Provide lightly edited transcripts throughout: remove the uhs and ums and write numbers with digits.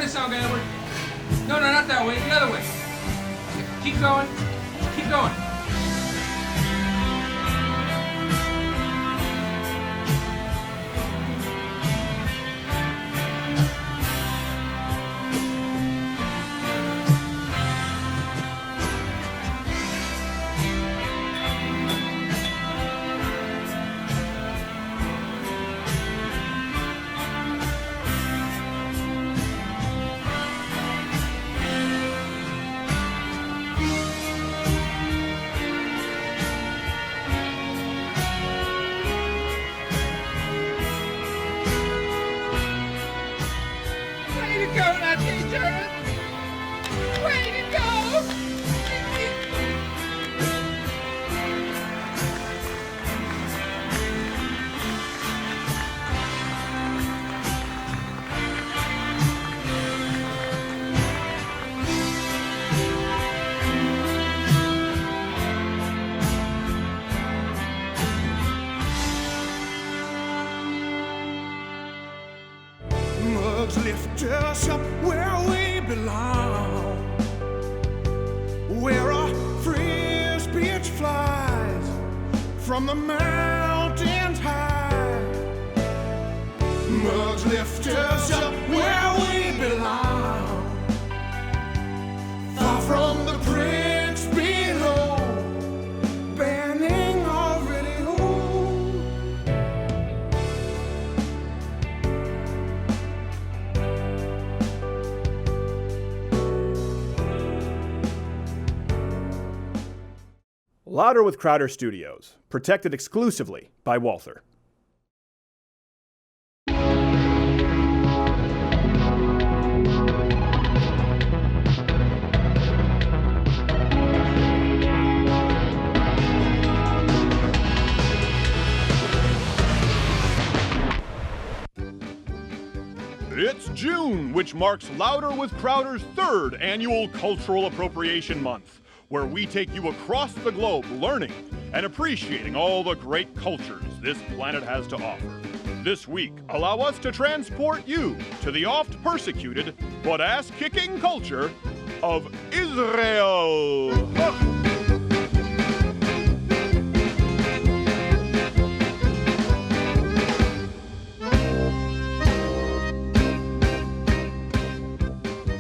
way, Sound Gambler. No, not that way. The other way. Keep going. Keep going. Lift us up where we belong, where our free speech flies from the mountains high. Mugs lift us up where we belong, far from the pricks below, banning our radio. Louder with Crowder Studios, protected exclusively by Walther. It's June, which marks Louder with Crowder's third annual Cultural Appropriation Month, where we take you across the globe learning and appreciating all the great cultures this planet has to offer. This week, allow us to transport you to the oft-persecuted but ass-kicking culture of Israel.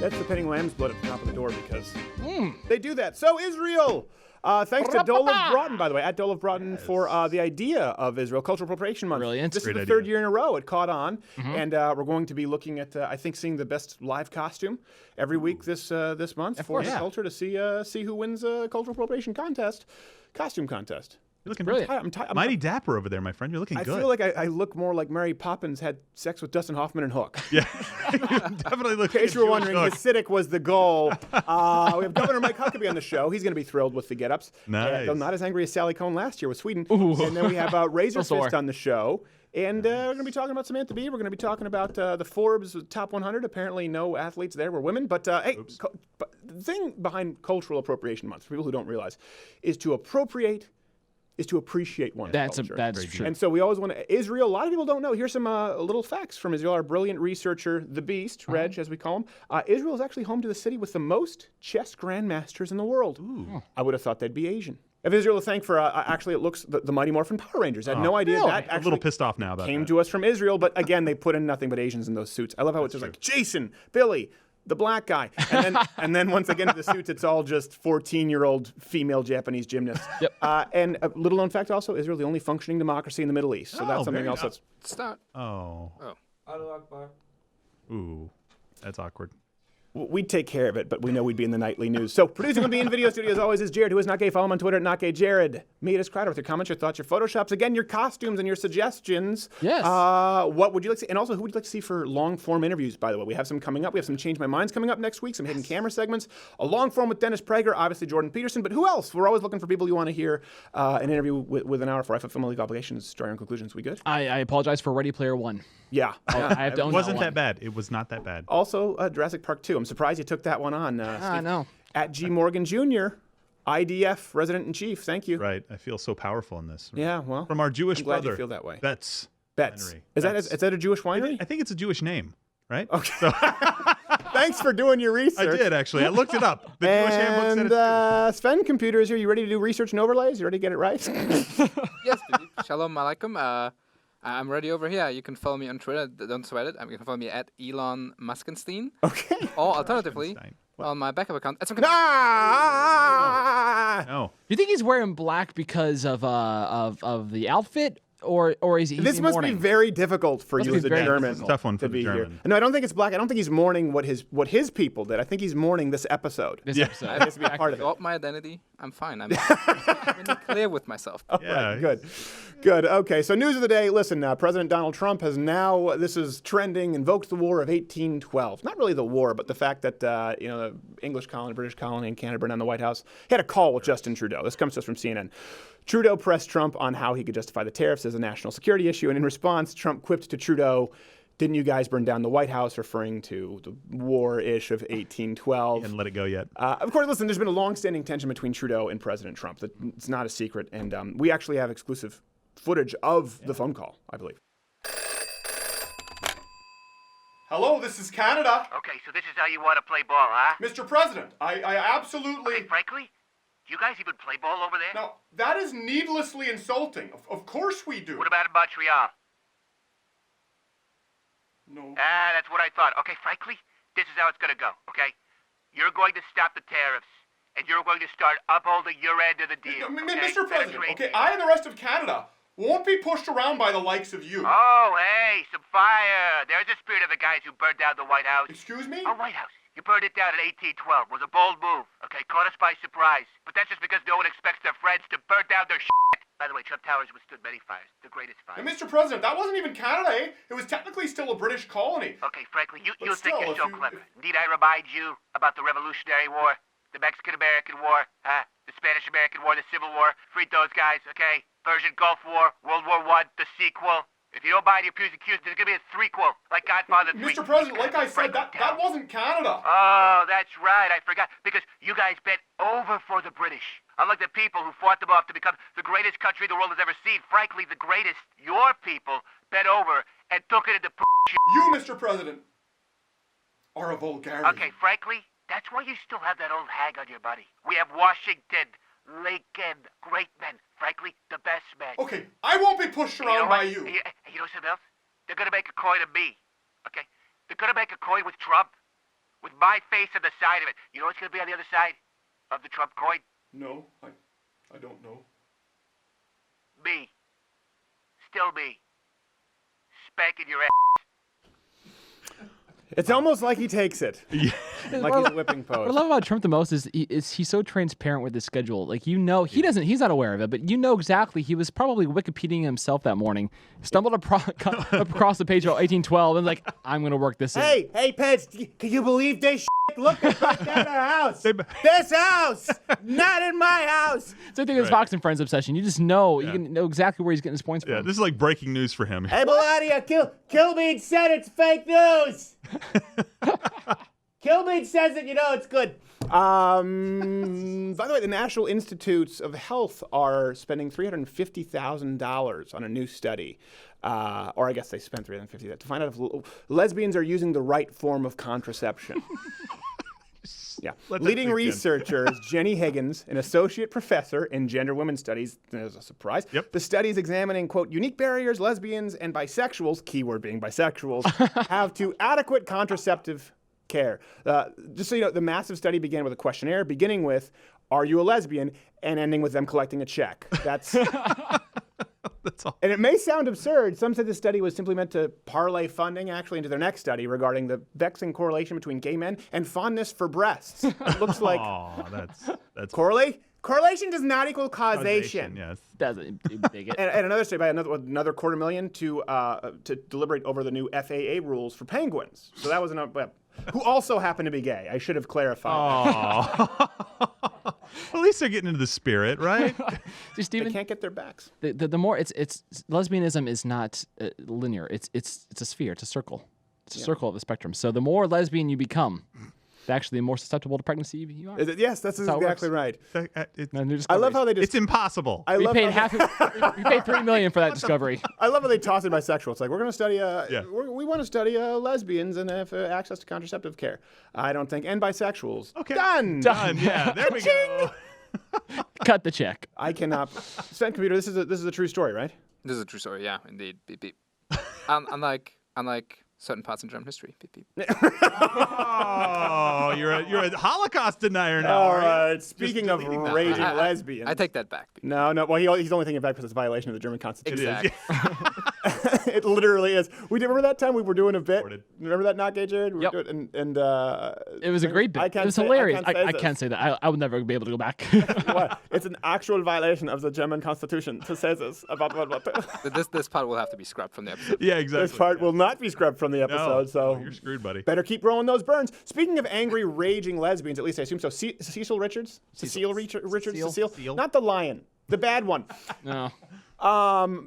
That's the penning lamb's blood at the top of the door because they do that. So Israel! Thanks to Dolav Broughton, by the way, at Dolav Broughton for the idea of Israel Cultural Appropriation Month. Brilliant. This is the Great third idea. year in a row it caught on, and we're going to be looking at, I think, seeing the best live costume every week this month for the culture to see who wins a Cultural Appropriation costume contest. You're looking Brilliant. I'm mighty dapper over there, my friend. You're looking I good. feel like I look more like Mary Poppins had sex with Dustin Hoffman and Hook. Yeah, you definitely look. In case you were wondering, Hasidic was the goal. We have Governor Mike Huckabee on the show. He's going to be thrilled with the get-ups. Nice. Though not as angry as Sally Cohn last year with Sweden. And then we have RazorFist on the show. And we're going to be talking about Samantha Bee. We're going to be talking about the Forbes Top 100. Apparently no athletes there were women. But hey, but the thing behind Cultural Appropriation Month, for people who don't realize, is to appropriate is to appreciate one's culture. That's true. And so we always want to, Israel, a lot of people don't know. Here's some little facts from Israel. Our brilliant researcher, the Beast, Reg, as we call him. Israel is actually home to the city with the most chess grandmasters in the world. Ooh. I would have thought they'd be Asian. If Israel to thank for, actually it looks, the Mighty Morphin Power Rangers. I had no idea that actually a little pissed off now about came that. to us from Israel. But again, they put in nothing but Asians in those suits. I love how it's just like Jason, Billy, the black guy. And then once again, the suits, it's all just 14-year-old female Japanese gymnasts. Yep. And a little known fact also, Israel, the only functioning democracy in the Middle East. So that's something very else that's... Stop. Oh. Allahu Akbar. Ooh. That's awkward. We'd take care of it, but we know we'd be in the nightly news. So producing will be in video studio as always is Jared, who is not gay. Follow him on Twitter at NotGayJared. Meet us, Crowder, with your comments, your thoughts, your photoshops. Again, your costumes and your suggestions. Yes. What would you like to see? And also, who would you like to see for long-form interviews, by the way? We have some coming up. We have some Change My Minds coming up next week, some hidden camera segments, a long-form with Dennis Prager, obviously Jordan Peterson, but who else? We're always looking for people you want to hear an interview with an hour for FF Film League Obligations. Story and conclusions. We good? I apologize for Ready Player One. Yeah. I have to own It wasn't that that bad. It was not that bad. Also, Jurassic Park 2. I'm surprised you took that one on. I know. At G. Morgan Jr., IDF, Resident-in-Chief. Thank you. Right. I feel so powerful in this. Yeah, well. From our Jewish I'm glad brother. you feel that way. Betts. Betts. Winery. Is Betts. that a Jewish winery? I think it's a Jewish name, right? Okay. So, Thanks for doing your research. I did, actually. I looked it up. The Jewish handbook said And it too. Sven Computer is here. You ready to do research and overlays? You ready to get it right? Yes, dude. Shalom alaikum. I'm ready over here. You can follow me on Twitter. Don't sweat it. You can follow me at Elon Muskenstein. Okay. Or alternatively, on my backup account. No. You think he's wearing black because of the outfit, or is he? This must be very difficult for you be as a very German. It's a tough one for to the be here. German. No, I don't think it's black. I don't think he's mourning what his people did. I think he's mourning this episode. This episode. That has to be a part of it. Got my identity. I'm fine. I'm really clear with myself. Yeah. Right, good. Okay, so news of the day. Listen, President Donald Trump has now, this is trending, invoked the War of 1812. Not really the war, but the fact that, the English colony, British colony, and Canada burned down the White House. He had a call with Justin Trudeau. This comes to us from CNN. Trudeau pressed Trump on how he could justify the tariffs as a national security issue, and in response, Trump quipped to Trudeau, "Didn't you guys burn down the White House?" referring to the war-ish of 1812. And let it go yet. Of course, listen, there's been a long-standing tension between Trudeau and President Trump. It's not a secret, and we actually have exclusive footage of the phone call, I believe. Hello, this is Canada. Okay, so this is how you want to play ball, huh? Mr. President, I absolutely... Okay, frankly, do you guys even play ball over there? Now, that is needlessly insulting. Of course we do. What about in Montreal? No. That's what I thought. Okay, frankly, this is how it's going to go, okay? You're going to stop the tariffs, and you're going to start upholding your end of the deal. Okay? Mr. President, Trade okay, deal. I and the rest of Canada won't be pushed around by the likes of you. Oh, hey, some fire. There's the spirit of the guys who burned down the White House. Excuse me? Oh, White House. You burned it down in 1812. It was a bold move. Okay, caught us by surprise. But that's just because no one expects their friends to burn down their shit. By the way, Trump Towers withstood many fires. The greatest fire. And Mr. President, that wasn't even Canada, eh? It was technically still a British colony. Okay, frankly, you But think still, you're so if you- clever. Need I remind you about the Revolutionary War, the Mexican-American War, the Spanish-American War, the Civil War? Freed those guys, okay? Persian Gulf War, World War I, the sequel. If you don't buy the Accused, there's gonna be a threequel, like Godfather 3. Mr. President, like I said, that wasn't Canada. Oh, that's right, I forgot. Because you guys bent over for the British. Unlike the people who fought them off to become the greatest country the world has ever seen, frankly, the greatest, your people bent over and took it into shit. You, Mr. President, are a vulgarian. Okay, frankly, that's why you still have that old hag on your body. We have Washington, Lincoln, great men. Frankly, the best men. Okay, I won't be pushed And you know around by what? you. You know something else? They're gonna make a coin of me. Okay? They're gonna make a coin with Trump. With my face on the side of it. You know what's gonna be on the other side of the Trump coin? No, I don't know. Me. Still me. Spanking your ass. It's almost like he takes it. Like he's whipping What I post. love about Trump the most is he's so transparent with his schedule. Like, he's not aware of it, but you know exactly. He was probably Wikipediaing himself that morning, stumbled across the page of 1812, and like, I'm gonna work this in. Hey, Pets, can you believe this shit? Look, they burnt down our house. This house, not in my house. Same thing as Fox and Friends obsession. You just know, you can know exactly where he's getting his points from. Yeah, this is like breaking news for him. Hey, Melania, Kilbean said it's fake news. Kilbean says it, it's good. By the way, the National Institutes of Health are spending $350,000 on a new study. Or I guess they spent $350,000 to find out if lesbians are using the right form of contraception. Yeah. Leading researcher is Jenny Higgins, an associate professor in gender women's studies. There's a surprise. Yep. The study is examining, quote, unique barriers lesbians and bisexuals, keyword being bisexuals, have to adequate contraceptive care. Just so you know, the massive study began with a questionnaire, beginning with, are you a lesbian, and ending with them collecting a check. That's... That's all. And it may sound absurd. Some said the study was simply meant to parlay funding actually into their next study regarding the vexing correlation between gay men and fondness for breasts. It looks like That's correlation does not equal causation. Yes. Doesn't dig it. And another study by another $250,000 to deliberate over the new FAA rules for penguins. So that was who also happened to be gay. I should have clarified. At least they're getting into the spirit, right? See, They Stephen, can't get their backs. the more it's lesbianism is not linear. It's a sphere. It's a circle. It's a circle of the spectrum. So the more lesbian you become, actually more susceptible to pregnancy you are. Yes, that's how it exactly works. right. And I love how they just. It's impossible. I we love paid how we paid $3 million for that discovery. I love how they toss in bisexual. It's like we're going to study. Yeah. We want to study lesbians and have access to contraceptive care. I don't think and bisexuals. Okay. Done. Yeah, there we go. Cut the check. I cannot. Sven Computer. This is a true story, right? This is a true story, yeah, indeed. Beep beep. Unlike certain parts in German history. Beep beep. Oh, you're a Holocaust denier now. All are you? right. Speaking of raging lesbians. I take that back. Beep. No. Well, he's only thinking back because it's a violation of the German Constitution. Exactly. It literally is. Remember that time we were doing a bit? Recorded. Remember that not gay, Jared? We were Yep. doing, It was a great bit. It was hilarious. I can't say that. I would never be able to go back. What? It's an actual violation of the German Constitution to say this about what. This part will have to be scrubbed from the episode. Yeah, exactly. This part will not be scrubbed from the episode, so No, you're screwed, buddy. better keep rolling those burns. Speaking of angry, raging lesbians, at least I assume so. Cecil Richards? Cecile Richards? Cecile? Not the lion. The bad one. No.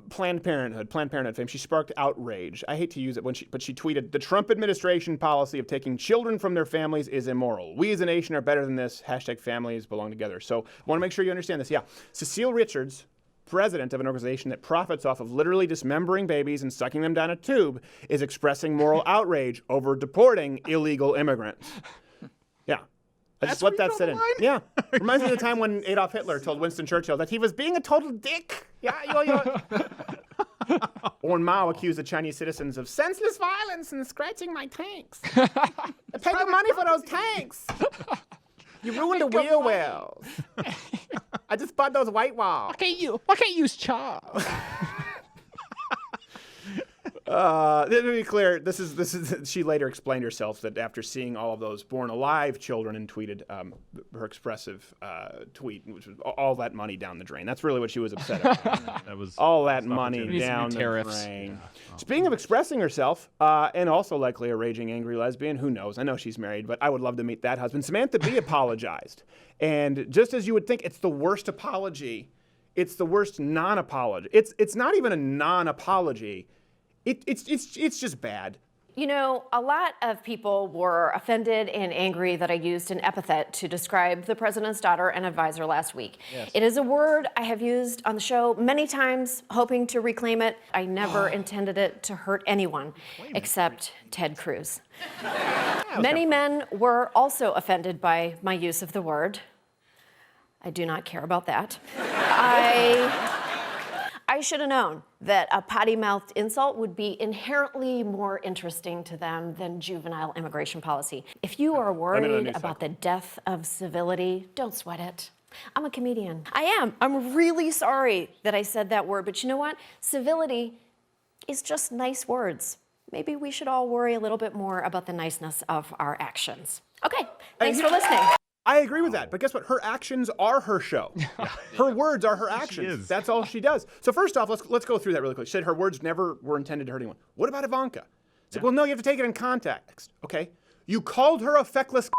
Planned Parenthood fame. She sparked outrage. I hate to use it but she tweeted, "The Trump administration policy of taking children from their families is immoral. We as a nation are better than this. #families belong together." So I want to make sure you understand this. Yeah. Cecile Richards, president of an organization that profits off of literally dismembering babies and sucking them down a tube, is expressing moral outrage over deporting illegal immigrants. Yeah. I just let that sit in. Yeah. Reminds me of the time when Adolf Hitler told Winston Churchill that he was being a total dick. Yeah. Or when Mao accused the Chinese citizens of senseless violence and scratching my tanks. I paid the money for those tanks. You ruined the wheel wells. I just bought those white walls. Why can't you use Charles? To be clear, this is. She later explained herself that after seeing all of those born alive children and tweeted her expressive tweet, which was all that money down the drain. That's really what she was upset about. That was all that money down the drain. Speaking of expressing herself, and also likely a raging angry lesbian, who knows? I know she's married, but I would love to meet that husband. Samantha Bee apologized, and just as you would think, it's the worst apology. It's the worst non-apology. It's not even a non-apology. It's just bad. You know, a lot of people were offended and angry that I used an epithet to describe the president's daughter and advisor last week. Yes. It is a word I have used on the show many times, hoping to reclaim it. I never intended it to hurt anyone except Ted Cruz. Many men were also offended by my use of the word. I do not care about that. I should have known that a potty-mouthed insult would be inherently more interesting to them than juvenile immigration policy. If you are worried about the death of civility, don't sweat it. I'm a comedian. I am. I'm really sorry that I said that word, but you know what? Civility is just nice words. Maybe we should all worry a little bit more about the niceness of our actions. Okay, thanks for listening. I agree with that, but guess what? Her actions are her show. Her words are her actions. That's all she does. So first off, let's go through that really quick. She said her words never were intended to hurt anyone. What about Ivanka? It's like, well, no, you have to take it in context, okay? You called her a feckless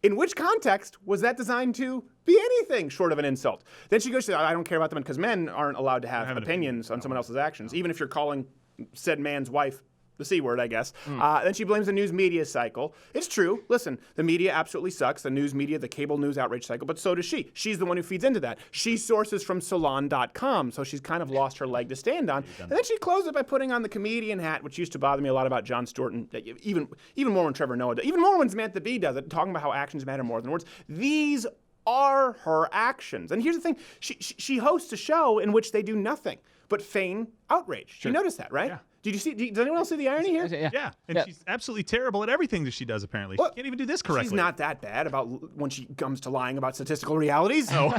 In which context was that designed to be anything short of an insult? Then she goes, I don't care about them because men aren't allowed to have opinions on someone else's actions, even if you're calling said man's wife the C word, I guess. Then she blames the news media cycle. It's true. Listen, the media absolutely sucks. The news media, the cable news outrage cycle, but so does she. She's the one who feeds into that. She sources from salon.com, so she's kind of lost her leg to stand on. And then she closed it by putting on the comedian hat, which used to bother me a lot about Jon Stewart, and even more when Trevor Noah does it. Even more when Samantha Bee does it, talking about how actions matter more than words. These are her actions. And here's the thing. She hosts a show in which they do nothing but feign outrage. You notice that, right? Yeah. Did you see? Does anyone else see the irony here? Yeah, and she's absolutely terrible at everything that she does, apparently. She can't even do this correctly. She's not that bad about when she comes to lying about statistical realities. No.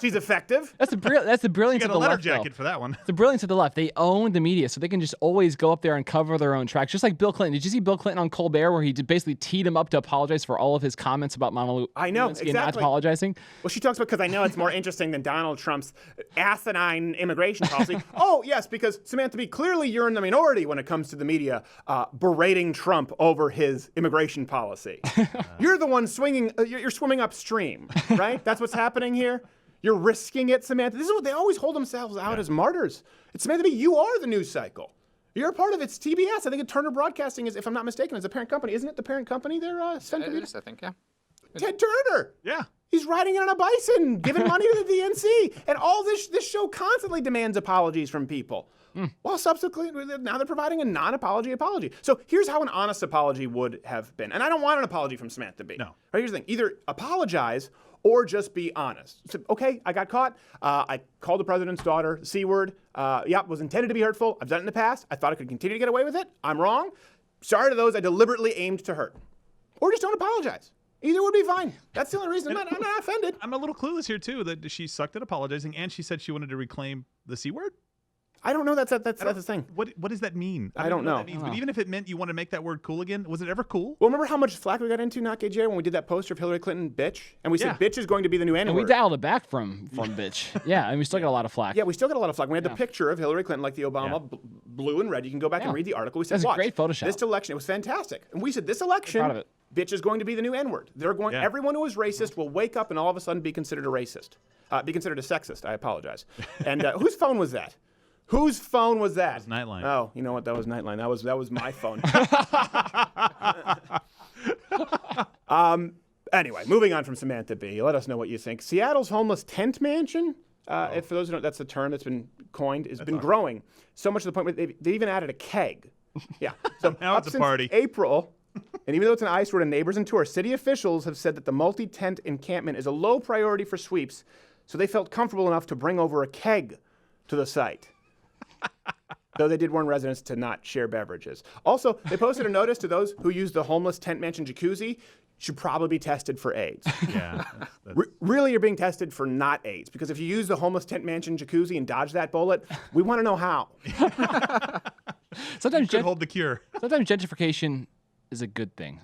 She's effective. That's the brilliance of the left, jacket for that one. The brilliance of the left. They own the media, so they can just always go up there and cover their own tracks. Just like Bill Clinton. Did you see Bill Clinton on Colbert where he basically teed him up to apologize for all of his comments about Monica I know, Lewinsky exactly. not apologizing? Well, she talks about, because I know it's more interesting than Donald Trump's asinine immigration policy. Oh, yes, because Samantha Bee, clearly you're in the minority when it comes to the media berating Trump over his immigration policy. You're the one swinging, you're swimming upstream, right? That's what's happening here. You're risking it, Samantha. This is what they always hold themselves out as martyrs. It's Samantha Bee, you are the news cycle. You're a part of it. It's TBS. I think Turner Broadcasting is, if I'm not mistaken, is the parent company. Isn't it the parent company there, Sven? It is, I think, yeah. Ted Turner. Yeah. He's riding in on a bison, giving money to the DNC. And all this show constantly demands apologies from people. Well, subsequently, now they're providing a non-apology apology. So here's how an honest apology would have been. And I don't want an apology from Samantha Bee. No. Right, here's the thing. Either apologize or just be honest. So, okay, I got caught. I called the president's daughter C-word. Was intended to be hurtful. I've done it in the past. I thought I could continue to get away with it. I'm wrong. Sorry to those I deliberately aimed to hurt. Or just don't apologize. Either would be fine. That's the only reason. I'm not offended. I'm a little clueless here, too, that she sucked at apologizing, and she said she wanted to reclaim the C-word. I don't know. That's the thing. What does that mean? I don't know. What that means, but even if it meant you want to make that word cool again, was it ever cool? Well, remember how much flack we got into, Not Gay Jerry, when we did that poster of Hillary Clinton, bitch? And we said bitch is going to be the new N-word. And we dialed it back from bitch. Yeah, and we still got a lot of flack. Yeah, we still got a lot of flack. We had the picture of Hillary Clinton, like the Obama blue and red. You can go back and read the article. We said, That's a watch, great Photoshop. This election, it was fantastic. And we said, this election, proud of it. bitch is going to be the new N-word. They're going. Everyone who is racist will wake up and all of a sudden be considered a racist. Be considered a sexist. I apologize. And whose phone was that? Whose phone was that? It was Nightline. Oh, you know what? That was Nightline. That was my phone. Anyway, moving on from Samantha Bee. Let us know what you think. Seattle's homeless tent mansion, if for those who don't, that's the term that's been coined, has been growing. So much to the point where they even added a keg. Yeah. So now it's a party. April, and even though it's an eyesore to neighbors and tourists, city officials have said that the multi-tent encampment is a low priority for sweeps, so they felt comfortable enough to bring over a keg to the site. Though they did warn residents to not share beverages. Also, they posted a notice to those who use the homeless tent mansion jacuzzi should probably be tested for AIDS. Yeah. Really, you're being tested for not AIDS, because if you use the homeless tent mansion jacuzzi and dodge that bullet, we want to know how. Sometimes hold the cure. Sometimes gentrification is a good thing.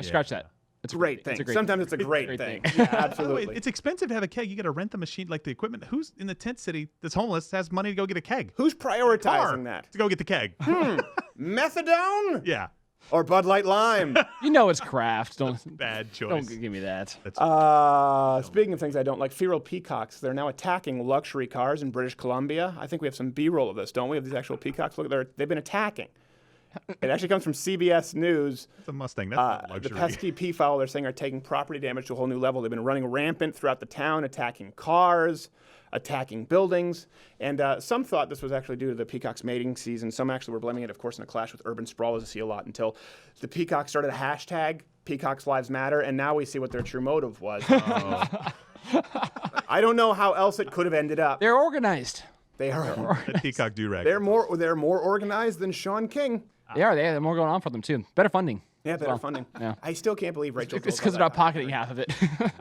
Scratch that. It's a great thing. Sometimes it's a great thing. thing. Yeah, absolutely. It's expensive to have a keg. You got to rent the machine, like the equipment. Who's in the tent city that's homeless has money to go get a keg? Who's prioritizing that? To go get the keg. Methadone? Yeah. Or Bud Light Lime? You know it's craft. Bad choice. Don't give me that. Speaking of things I don't like, feral peacocks. They're now attacking luxury cars in British Columbia. I think we have some B-roll of this, don't we? Of these actual peacocks. Look, they've been attacking. It actually comes from CBS News. It's a Mustang. That's not luxury. The pesky peafowl, they're saying, are taking property damage to a whole new level. They've been running rampant throughout the town, attacking cars, attacking buildings. And some thought this was actually due to the peacock's mating season. Some actually were blaming it, of course, in a clash with urban sprawl, as you see a lot, until the peacock started a hashtag, Peacocks Lives Matter, and now we see what their true motive was. I don't know how else it could have ended up. They're organized. They are. That peacock do-rag. They're more organized than Sean King. They are. They have more going on for them, too. Better funding. Yeah, better funding. Yeah. I still can't believe Rachel. It's because they're not pocketing half of it.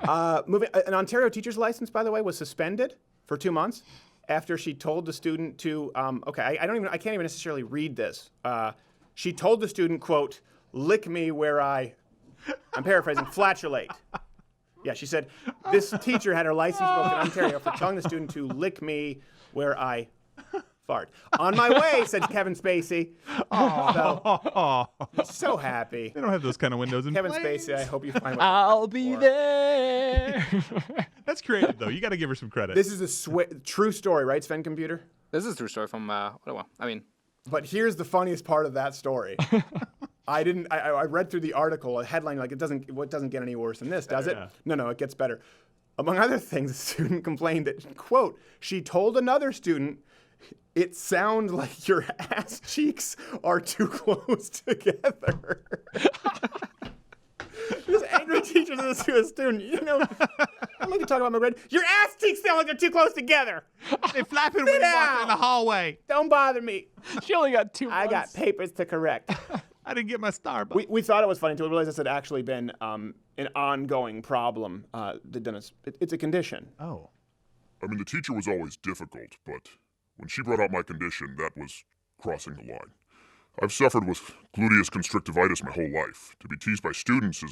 An Ontario teacher's license, by the way, was suspended for 2 months after she told the student to. I can't even necessarily read this. She told the student, quote, "Lick me where I'm paraphrasing, flatulate." Yeah, she said this teacher had her license revoked in Ontario for telling the student to lick me where I fart. On my way, said Kevin Spacey. So happy. They don't have those kind of windows in Kevin place. Spacey, I hope you find what I'll be there. That's creative, though. You got to give her some credit. This is a true story, right, Sven Computer? This is a true story from Ottawa. But here's the funniest part of that story. I read through the article, a headline like it doesn't get any worse than this, does it? Yeah. No, it gets better. Among other things, a student complained that, quote, she told another student, "It sounds like your ass cheeks are too close together." This angry teacher says to a student, I'm going to talk about my red. Your ass cheeks sound like they're too close together. They're flapping when you walk in the hallway. Don't bother me. She only got 2 months. I got papers to correct. I didn't get my Starbucks. We thought it was funny until we realized this had actually been an ongoing problem. It's a condition. Oh. I mean, the teacher was always difficult, but when she brought out my condition, that was crossing the line. I've suffered with gluteus constrictivitis my whole life. To be teased by students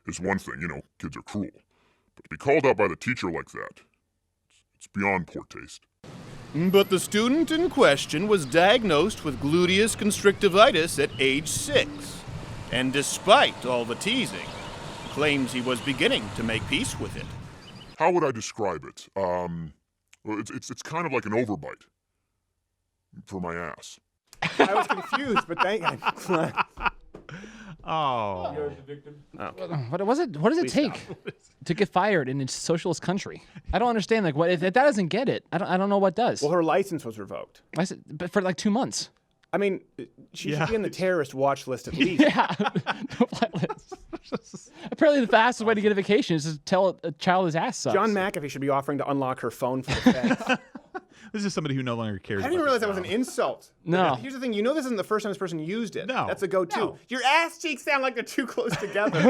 is one thing, kids are cruel. But to be called out by the teacher like that, it's beyond poor taste. But the student in question was diagnosed with gluteus constrictivitis at age 6. And despite all the teasing, claims he was beginning to make peace with it. How would I describe it? It's kind of like an overbite for my ass. I was confused, but thank you. Oh. What does it take to get fired in a socialist country? I don't understand. Like, what if that doesn't get it? I don't know what does. Well, her license was revoked. I said, but for like 2 months. I mean, she should be in the terrorist watch list at least. Yeah. No-fly list. Apparently, the fastest way to get a vacation is to tell a child his ass sucks. John McAfee should be offering to unlock her phone for the feds. This is somebody who no longer cares. I didn't even realize that was an insult. No. Here's the thing. You know this isn't the first time this person used it. No. That's a go-to. No. Your ass cheeks sound like they're too close together.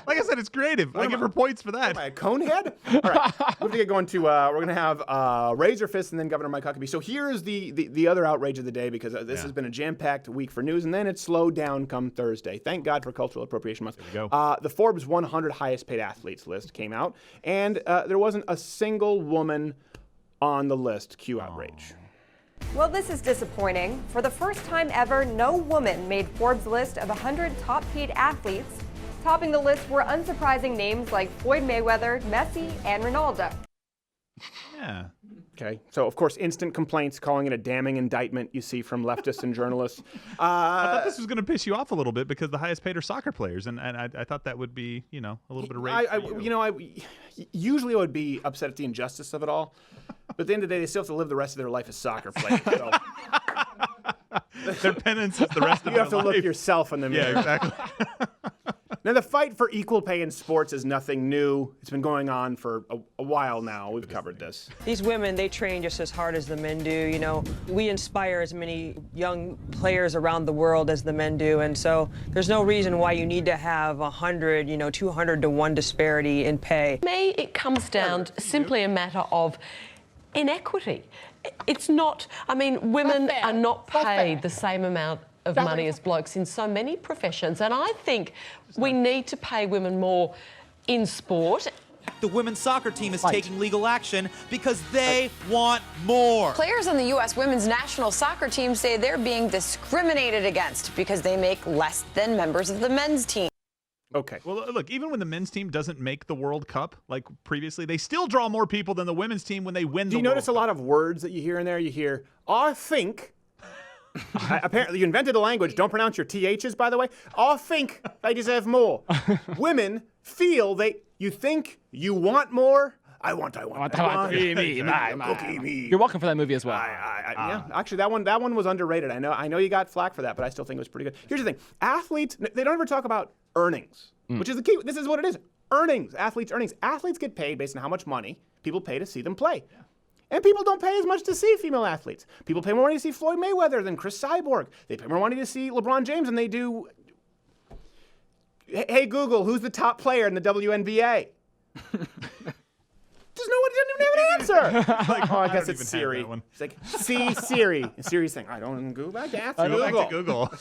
Like I said, it's creative. I give her points for that. Am I a conehead? All right. We have to get going to, we're going to have RazorFist and then Governor Mike Huckabee. So here's the other outrage of the day, because this has been a jam-packed week for news, and then it slowed down come Thursday. Thank God for Cultural Appropriation Month. There we go. The Forbes 100 highest paid athletes list came out, and there wasn't a single woman on the list. Cue outrage. Well, this is disappointing. For the first time ever, no woman made Forbes' list of 100 top paid athletes. Topping the list were unsurprising names like Floyd Mayweather, Messi, and Ronaldo. Yeah. Okay, so of course, instant complaints, calling it a damning indictment you see from leftists and journalists. I thought this was going to piss you off a little bit because the highest paid are soccer players, and I thought that would be, a little bit of rage. Usually I would be upset at the injustice of it all, but at the end of the day, they still have to live the rest of their life as soccer players. So. Their penance is the rest of you their have to life. look yourself in the mirror. Yeah, exactly. Now, the fight for equal pay in sports is nothing new. It's been going on for a while now. We've covered this. These women, they train just as hard as the men do. We inspire as many young players around the world as the men do, and so there's no reason why you need to have 100, 200 to 1 disparity in pay. For me, it comes down to simply a matter of inequity. It's not, women are not paid the same amount of money as blokes in so many professions, and I think we need to pay women more in sport. The women's soccer team is taking legal action because they want more. Players on the U.S. women's national soccer team say they're being discriminated against because they make less than members of the men's team. Okay. Well, look, even when the men's team doesn't make the World Cup, like previously, they still draw more people than the women's team when they win the World Cup. Do you notice a lot of words that you hear in there? You hear, I think. Apparently, you invented a language. Don't pronounce your THs, by the way. I think they deserve more. Women feel you think you want more. I want. Me. You're welcome for that movie as well. Yeah, actually, that one was underrated. I know you got flack for that, but I still think it was pretty good. Here's the thing: athletes, they don't ever talk about earnings, which is the key. This is what it is: earnings. Athletes' earnings. Athletes get paid based on how much money people pay to see them play. Yeah. And people don't pay as much to see female athletes. People pay more money to see Floyd Mayweather than Chris Cyborg. They pay more money to see LeBron James than they do. Hey Google, who's the top player in the WNBA? There's no one didn't even have an answer. I guess it's Siri. It's like, see Siri. And Siri's saying, I don't Google. I guess Go back to Google.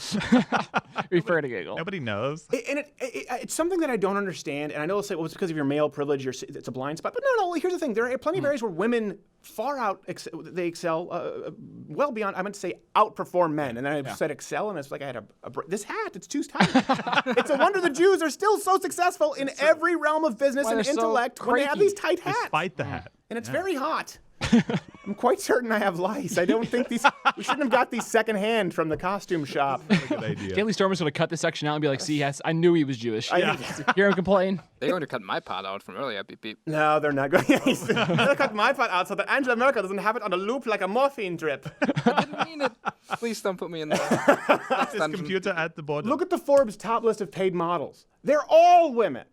Refer to Google. Nobody knows. And it's something that I don't understand. And I know they'll say, well, it's because of your male privilege. It's a blind spot. But no. Here's the thing. There are plenty of areas where women far they excel well beyond. I meant to say outperform men, and then I said excel, and it's like I had this hat. It's too tight. It's a wonder the Jews are still so successful in every realm of business and intellect when they have these tight hats. Despite the hat. And it's very hot. I'm quite certain I have lice. I don't think we shouldn't have got these secondhand from the costume shop. That's a good idea. Daily Stormer's going to cut this section out and be like, see, yes, I knew he was Jewish. Hear him complain. They're going to cut my part out from earlier. Beep, beep. No, they're not going to. They'll cut my part out so that Angela Merkel doesn't have it on a loop like a morphine drip. I didn't mean it. Please don't put me in the This computer at the bottom. Look at the Forbes top list of paid models. They're all women.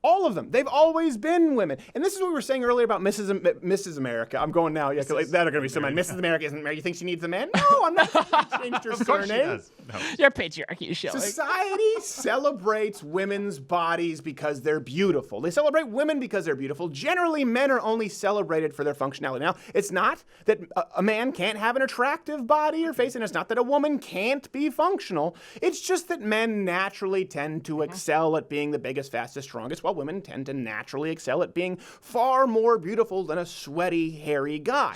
All of them. They've always been women. And this is what we were saying earlier about Mrs. America. I'm going now. Yeah, that are going to be so mad. Mrs. America isn't married. You think she needs a man? No, I'm not. She changed her surname. No. Your patriarchy is showing. Society celebrates women's bodies because they're beautiful. They celebrate women because they're beautiful. Generally, men are only celebrated for their functionality. Now, it's not that a man can't have an attractive body or face, and it's not that a woman can't be functional. It's just that men naturally tend to excel at being the biggest, fastest, strongest, while women tend to naturally excel at being far more beautiful than a sweaty, hairy guy.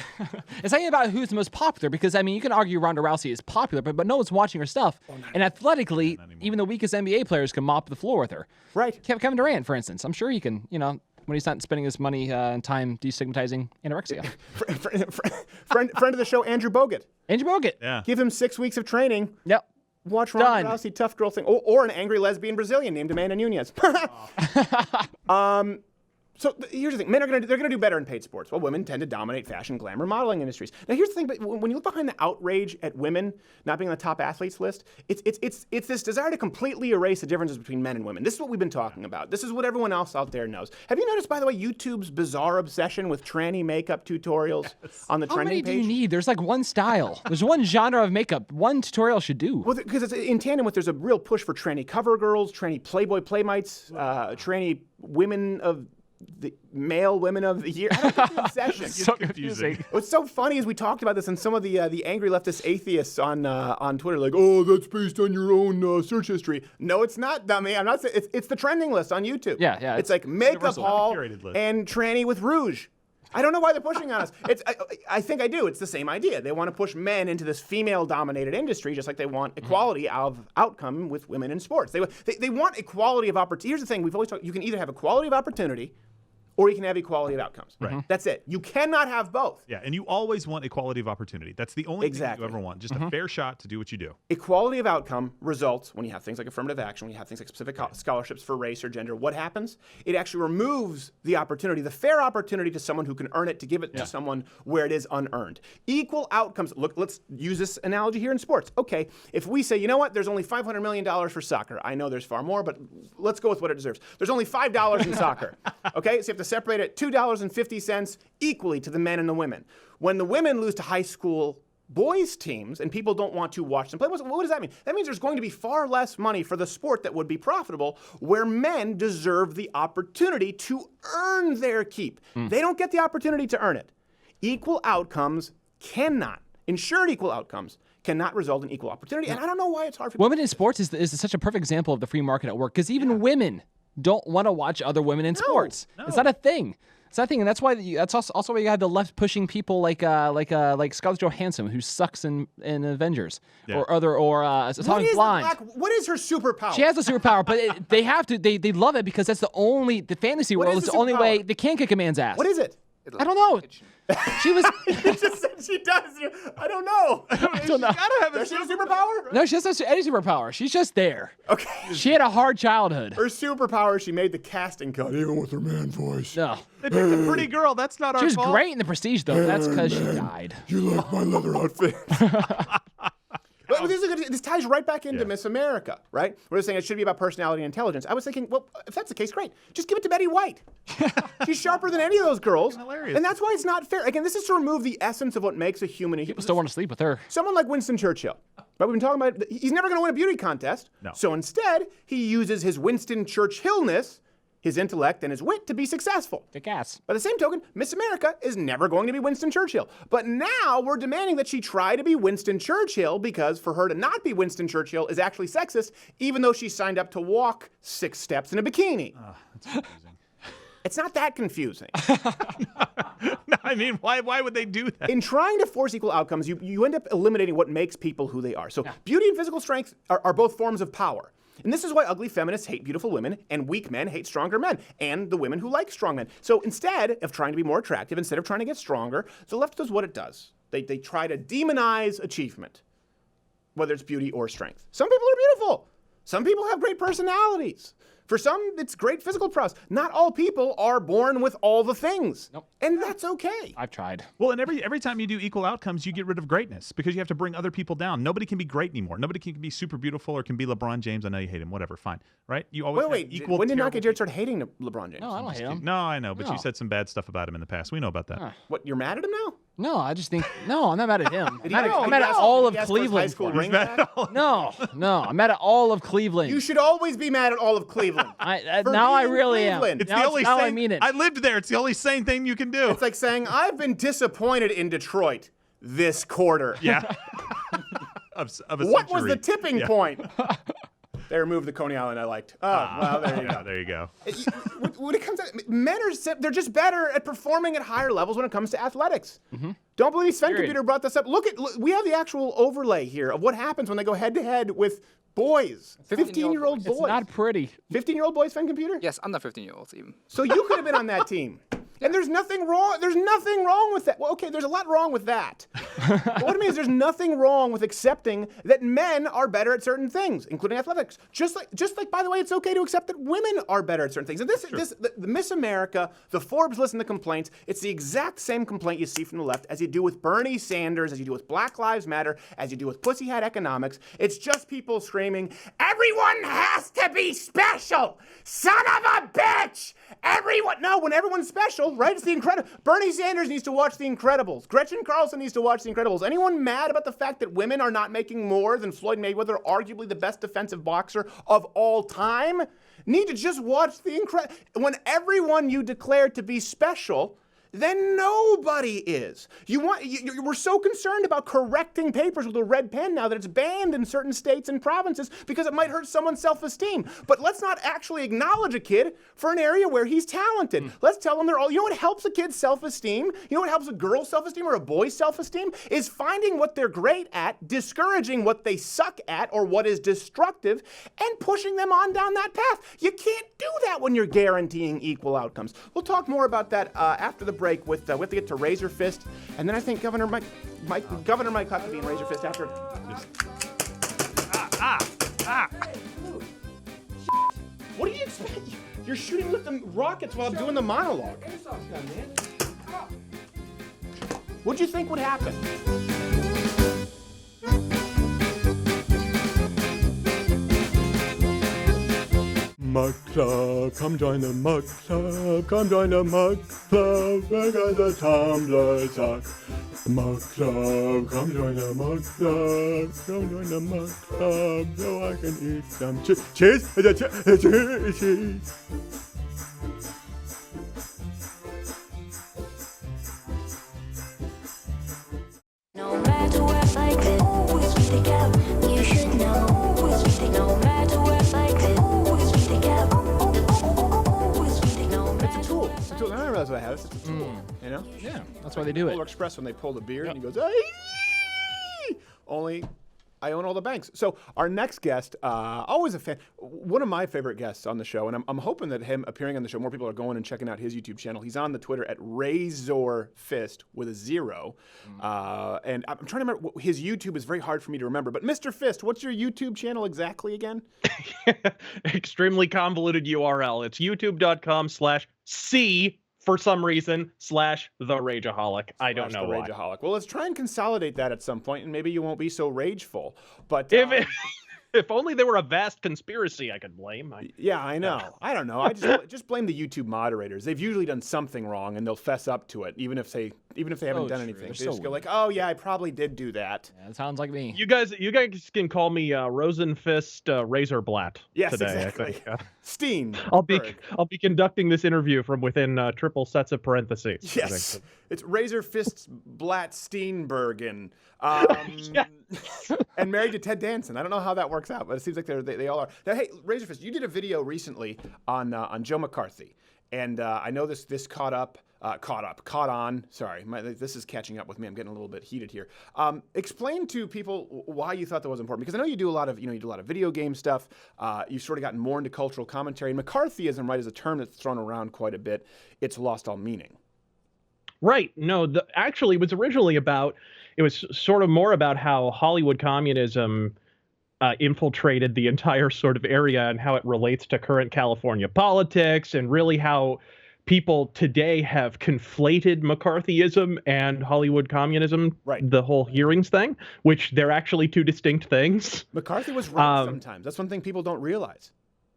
It's not even about who's the most popular, because, you can argue Ronda Rousey is popular, but no one's watching her stuff. And athletically, even the weakest NBA players can mop the floor with her. Right. Kevin Durant, for instance. I'm sure he can, when he's not spending his money and time destigmatizing anorexia. friend of the show, Andrew Bogut. Andrew Bogut. Yeah. Give him 6 weeks of training. Yep. Watch Ronda Rousey tough girl thing, or an angry lesbian Brazilian named Amanda Nunez. So here's the thing: they're gonna do better in paid sports. Well, women tend to dominate fashion, glamour, modeling industries. Now, here's the thing: but when you look behind the outrage at women not being on the top athletes list, it's this desire to completely erase the differences between men and women. This is what we've been talking about. This is what everyone else out there knows. Have you noticed, by the way, YouTube's bizarre obsession with tranny makeup tutorials on the trending page? How many do you need? There's like one style. There's one genre of makeup. One tutorial should do. Well, because it's in tandem with there's a real push for tranny cover girls, tranny Playboy playmates, tranny women of the male women of the year. I don't get the obsession. It's so confusing. What's so funny is we talked about this in some of the angry leftist atheists on Twitter, like, oh, that's based on your own search history. No, it's not, dummy. I'm not saying it's the trending list on YouTube. Yeah. It's like makeup haul and tranny with rouge. I don't know why they're pushing on us. I think I do. It's the same idea. They want to push men into this female-dominated industry, just like they want equality of outcome with women in sports. They want equality of opportunity. Here's the thing: we've always talked. You can either have equality of opportunity, or you can have equality of outcomes. Right. That's it. You cannot have both. Yeah, and you always want equality of opportunity. That's the only thing you ever want. Just a fair shot to do what you do. Equality of outcome results when you have things like affirmative action, when you have things like specific scholarships for race or gender. What happens? It actually removes the opportunity, the fair opportunity to someone who can earn it, to give it to someone where it is unearned. Equal outcomes. Look, let's use this analogy here in sports. Okay, if we say, you know what, there's only $500 million for soccer. I know there's far more, but let's go with what it deserves. There's only $5 in soccer. Okay, so you have to separate it $2.50 equally to the men and the women. When the women lose to high school boys teams and people don't want to watch them play, what does that mean? That means there's going to be far less money for the sport that would be profitable, where men deserve the opportunity to earn their keep. They don't get the opportunity to earn it. Equal outcomes cannot, ensured equal outcomes, cannot result in equal opportunity. And I don't know why it's hard for women in sports is such a perfect example of the free market at work, because even women don't want to watch other women in sports. No. It's not a thing. It's not a thing, and that's why that's also why you have the left pushing people like Scarlett Johansson, who sucks in Avengers, or Atomic Blonde. What is her superpower? She has a superpower, but they have to. They love it because that's the fantasy world is the only way they can kick a man's ass. What is it? I don't know. She was. You just said she does. I don't know. I don't know. Does she have a superpower? No, she doesn't have any superpower. She's just there. Okay. She had a hard childhood. Her superpower, she made the casting cut, even with her man voice. No. They picked a pretty girl. That's not our fault. She was great in The Prestige, though. That's because she died. You like my leather outfit. But this ties right back into Miss America, right? We're just saying it should be about personality and intelligence. I was thinking, well, if that's the case, great. Just give it to Betty White. She's sharper than any of those girls. Hilarious. And that's why it's not fair. Again, this is to remove the essence of what makes a human a human. People still want to sleep with her. Someone like Winston Churchill. But we've been talking about, he's never going to win a beauty contest. No. So instead, he uses his Winston Churchillness, his intellect and his wit, to be successful. Kick ass. By the same token, Miss America is never going to be Winston Churchill. But now we're demanding that she try to be Winston Churchill, because for her to not be Winston Churchill is actually sexist, even though she signed up to walk 6 steps in a bikini. That's confusing. It's not that confusing. No, I mean, why would they do that? In trying to force equal outcomes, you end up eliminating what makes people who they are. So beauty and physical strength are both forms of power. And this is why ugly feminists hate beautiful women, and weak men hate stronger men, and the women who like strong men. So instead of trying to be more attractive, instead of trying to get stronger, the left does what it does. They try to demonize achievement, whether it's beauty or strength. Some people are beautiful. Some people have great personalities. For some, it's great physical prowess. Not all people are born with all the things. Nope. And that's okay. I've tried. Well, and every time you do equal outcomes, you get rid of greatness, because you have to bring other people down. Nobody can be great anymore. Nobody can be super beautiful or can be LeBron James. I know you hate him. Whatever, fine. Right? You always wait. equal. When did Knock Jared start hating LeBron James? No, I don't hate him. No, I know, but you said some bad stuff about him in the past. We know about that. What, you're mad at him now? No, I just think I'm not mad at him. I'm mad at all of High Cleveland. school ring back? No, I'm mad at all of Cleveland. You should always be mad at all of Cleveland. Now I really am. Cleveland. It's the only now sane, I mean it. I lived there. It's the only sane thing you can do. It's like saying, I've been disappointed in Detroit this quarter. Yeah. of a what was century. the tipping point? They removed the Coney Island I liked. Oh, well, there you go. There you go. When it comes to men, they're just better at performing at higher levels when it comes to athletics. Don't believe Sven Computer brought this up. Look, we have the actual overlay here of what happens when they go head-to-head with boys. 15-year-old boys. It's not pretty. 15-year-old boys, Sven Computer? Yes, under 15-year-olds even. So you could have been on that team. And there's nothing wrong. There's nothing wrong with that. Well, okay, there's a lot wrong with that. But what I mean is there's nothing wrong with accepting that men are better at certain things, including athletics. Just like, by the way, it's okay to accept that women are better at certain things. And the Miss America, the Forbes list and the complaints, it's the exact same complaint you see from the left as you do with Bernie Sanders, as you do with Black Lives Matter, as you do with Pussy Hat Economics. It's just people screaming, everyone has to be special! Son of a bitch! When everyone's special, right? It's The Incredibles. Bernie Sanders needs to watch The Incredibles. Gretchen Carlson needs to watch The Incredibles. Anyone mad about the fact that women are not making more than Floyd Mayweather, arguably the best defensive boxer of all time? Need to just watch The Incredibles. When everyone you declare to be special, then nobody is. We're so concerned about correcting papers with a red pen now that it's banned in certain states and provinces because it might hurt someone's self-esteem. But let's not actually acknowledge a kid for an area where he's talented. Let's tell them you know what helps a kid's self-esteem? You know what helps a girl's self-esteem or a boy's self-esteem? Is finding what they're great at, discouraging what they suck at or what is destructive, and pushing them on down that path. You can't do that when you're guaranteeing equal outcomes. We'll talk more about that after the break with we have to get to RazorFist, and then I think Governor Mike Huckabee and RazorFist after. What do you expect? You're shooting with the rockets while I'm doing the monologue. What'd you think would happen? Mug Club, come join the Mug Club, come join the Mug Club, we got the tumbler talk. Mug Club, come join the Mug Club, come join the Mug Club, so I can eat some cheese. No matter what like this, always be together. You should know. No matter what like this, always be together. It's a tool. It's a tool. I don't realize what I have. It's just a tool. You know? Yeah, that's why they do it. Polar Express when they pull the beard and he goes, "Aye!" Only I own all the banks. So our next guest, always a fan, one of my favorite guests on the show, and I'm hoping that him appearing on the show, more people are going and checking out his YouTube channel. He's on the Twitter at RazorFist with a 0. And I'm trying to remember, his YouTube is very hard for me to remember. But Mr. Fist, what's your YouTube channel exactly again? Extremely convoluted URL. It's youtube.com/C for some reason /the Rageaholic. I don't know why. Rageaholic. Well, let's try and consolidate that at some point, and maybe you won't be so rageful. But if only there were a vast conspiracy I could blame. Yeah, I know. I don't know. I just blame the YouTube moderators. They've usually done something wrong, and they'll fess up to it, even if they haven't done anything. They just go like, "Oh yeah, I probably did do that." Yeah, it sounds like me. You guys can call me RazorFist Razorblatt yes, today. Exactly. I think. Steen. I'll be conducting this interview from within triple sets of parentheses. Yes, it's RazorFist Blatt Steenbergen. And married to Ted Danson. I don't know how that works out, but it seems like they all are. Now, hey, RazorFist, you did a video recently on Joe McCarthy, and I know this caught on. Sorry, this is catching up with me. I'm getting a little bit heated here. Explain to people why you thought that was important, because I know you do a lot of video game stuff. You've sort of gotten more into cultural commentary, and McCarthyism, right, is a term that's thrown around quite a bit. It's lost all meaning. Right. No, actually, it was originally it was sort of more about how Hollywood communism infiltrated the entire sort of area and how it relates to current California politics, and really how people today have conflated McCarthyism and Hollywood communism, right? The whole hearings thing, which they're actually two distinct things. McCarthy was right sometimes. That's one thing people don't realize.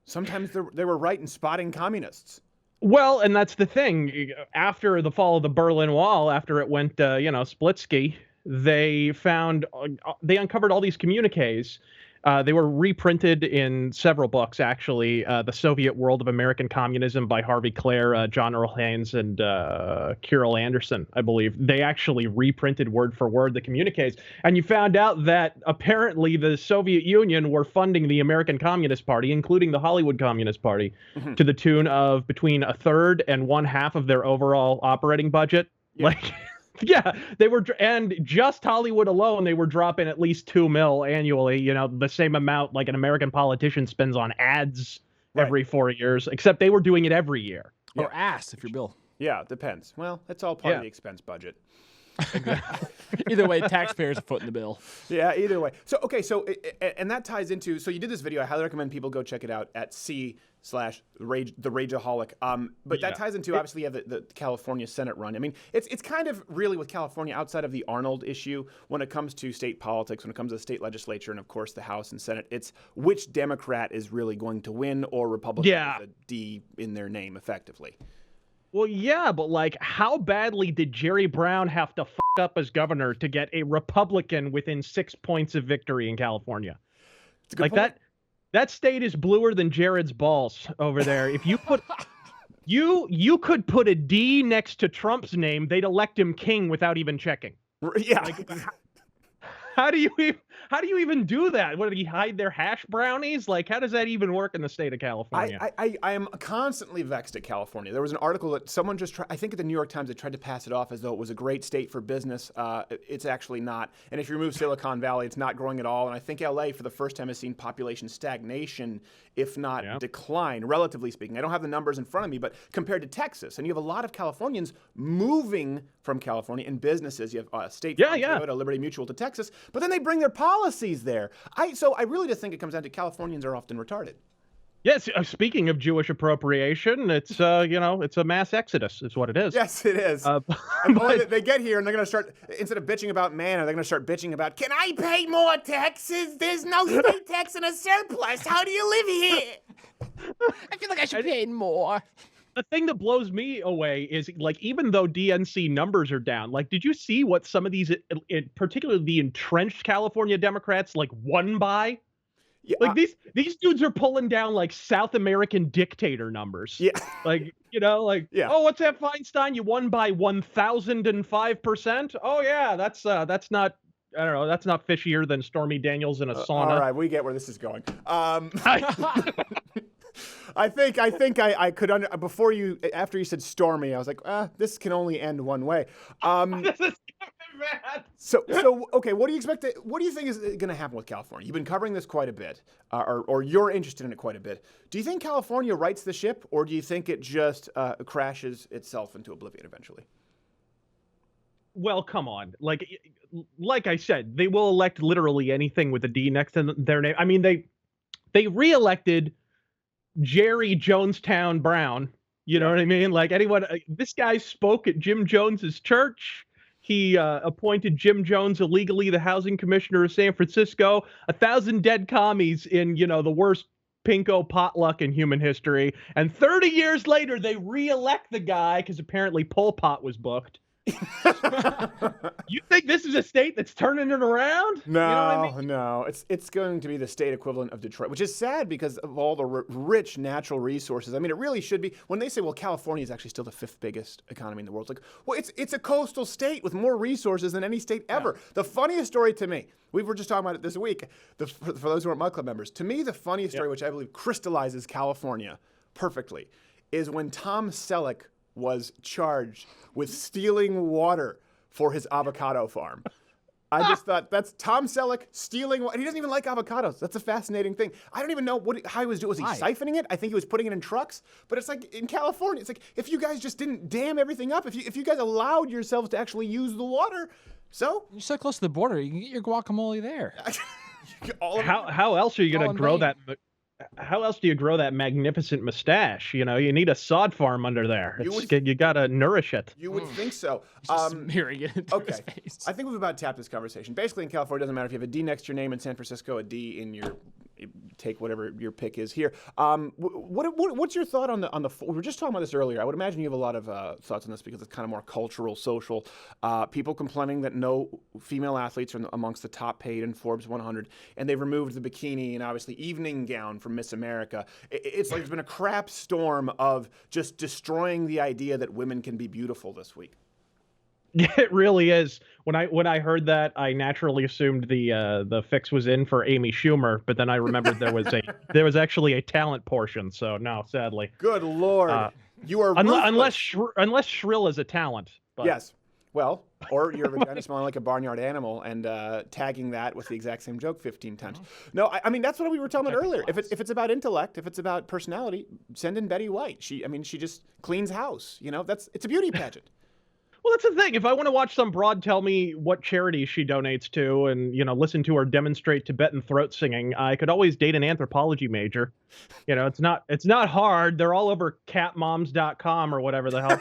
Sometimes they were right in spotting communists. Well, and that's the thing. After the fall of the Berlin Wall, after it went, Splitsky, they uncovered all these communiques. They were reprinted in several books, actually. The Soviet World of American Communism by Harvey Clare, John Earl Haynes, and Kirill Anderson, I believe. They actually reprinted word for word the communiques. And you found out that apparently the Soviet Union were funding the American Communist Party, including the Hollywood Communist Party, to the tune of between 1/3 and 1/2 of their overall operating budget. Yeah. Yeah, they were, and just Hollywood alone, they were dropping at least $2 million annually. You know, the same amount like an American politician spends on ads every 4 years, except they were doing it every year. Or ass, if you're Bill. Yeah, it depends. Well, it's all part of the expense budget. Either way, taxpayers are footing the bill. Yeah, either way. So, okay, so, and that ties into, so you did this video. I highly recommend people go check it out at C/the Rageaholic. But that ties into, obviously, you have the California Senate run. I mean, it's kind of really with California, outside of the Arnold issue, when it comes to state politics, when it comes to the state legislature, and of course the House and Senate, it's which Democrat is really going to win, or Republican with a D in their name, effectively. Well, yeah, but like, how badly did Jerry Brown have to f up as governor to get a Republican within 6 points of victory in California? Like point. that state is bluer than Jared's balls over there. If you put you could put a D next to Trump's name, they'd elect him king without even checking. Yeah. Like, how do you even do that? What, did he hide their hash brownies? Like, how does that even work in the state of California? I am constantly vexed at California. There was an article that someone just tried, I think at the New York Times, they tried to pass it off as though it was a great state for business. It's actually not. And if you remove Silicon Valley, it's not growing at all. And I think LA, for the first time, has seen population stagnation, if not decline, relatively speaking. I don't have the numbers in front of me, but compared to Texas, and you have a lot of Californians moving from California in businesses. You have State Farm, Toyota, Liberty Mutual to Texas, but then they bring their policies there. So I really just think it comes down to Californians are often retarded. Yes, speaking of Jewish appropriation, it's it's a mass exodus. Is what it is. Yes, it is. They get here and they're going to start, instead of bitching about manna, they're going to start bitching about, can I pay more taxes? There's no state tax and a surplus. How do you live here? I feel like I should pay more. The thing that blows me away is, like, even though DNC numbers are down, like, did you see what some of these, particularly the entrenched California Democrats, like, won by? Yeah, like, these dudes are pulling down, like, South American dictator numbers. Yeah. Like, oh, what's that, Feinstein? You won by 1,005%? Oh, yeah, that's not, I don't know, that's not fishier than Stormy Daniels in a sauna. All right, we get where this is going. I think I could after you said Stormy, I was like, this can only end one way. This is bad. So okay, what do you expect? What do you think is going to happen with California? You've been covering this quite a bit, or you're interested in it quite a bit. Do you think California rights the ship, or do you think it just crashes itself into oblivion eventually? Well, come on. Like I said, they will elect literally anything with a D next to their name. I mean, they re-elected Jerry Jonestown Brown. You know what I mean? Like, anyone, this guy spoke at Jim Jones's church. He appointed Jim Jones illegally the housing commissioner of San Francisco. 1,000 dead commies in, the worst pinko potluck in human history. And 30 years later, they re-elect the guy because apparently Pol Pot was booked. You think this is a state that's turning it around? No, you know what I mean? No. It's going to be the state equivalent of Detroit, which is sad because of all the rich natural resources. I mean, it really should be. When they say, well, California is actually still the 5th biggest economy in the world, it's like, well, it's a coastal state with more resources than any state ever. Yeah. The funniest story to me, we were just talking about it this week, for those who aren't Mud Club members, to me, the funniest story, which I believe crystallizes California perfectly, is when Tom Selleck was charged with stealing water for his avocado farm. I just thought, that's Tom Selleck stealing water. He doesn't even like avocados. That's a fascinating thing. I don't even know how he was doing. Was he siphoning it? I think he was putting it in trucks. But it's like, in California, it's like, if you guys just didn't dam everything up, if you guys allowed yourselves to actually use the water, so? You're so close to the border, you can get your guacamole there. How else are you going to grow that? How else do you grow that magnificent mustache? You need a sod farm under there. You got to nourish it. You would think so. Smearing it into his face. I think we've about tapped this conversation. Basically, in California, it doesn't matter if you have a D next to your name in San Francisco, a D in your, take whatever your pick is here. What's your thought on the? We were just talking about this earlier. I would imagine you have a lot of thoughts on this because it's kind of more cultural, social. People complaining that no female athletes are amongst the top paid in Forbes 100, and they've removed the bikini and obviously evening gown from Miss America. It's like there's been a crap storm of just destroying the idea that women can be beautiful this week. It really is. When I heard that, I naturally assumed the fix was in for Amy Schumer, but then I remembered there was actually a talent portion. So no, sadly. Good Lord, you are unless Shrill is a talent. But. Yes. Well, or your vagina smelling like a barnyard animal and tagging that with the exact same joke 15 times. No, I mean, that's what we were talking about earlier. If it's about intellect, if it's about personality, send in Betty White. She just cleans house. It's a beauty pageant. Well, that's the thing. If I want to watch some broad tell me what charity she donates to and, listen to her demonstrate Tibetan throat singing, I could always date an anthropology major. It's not hard. They're all over catmoms.com or whatever the hell.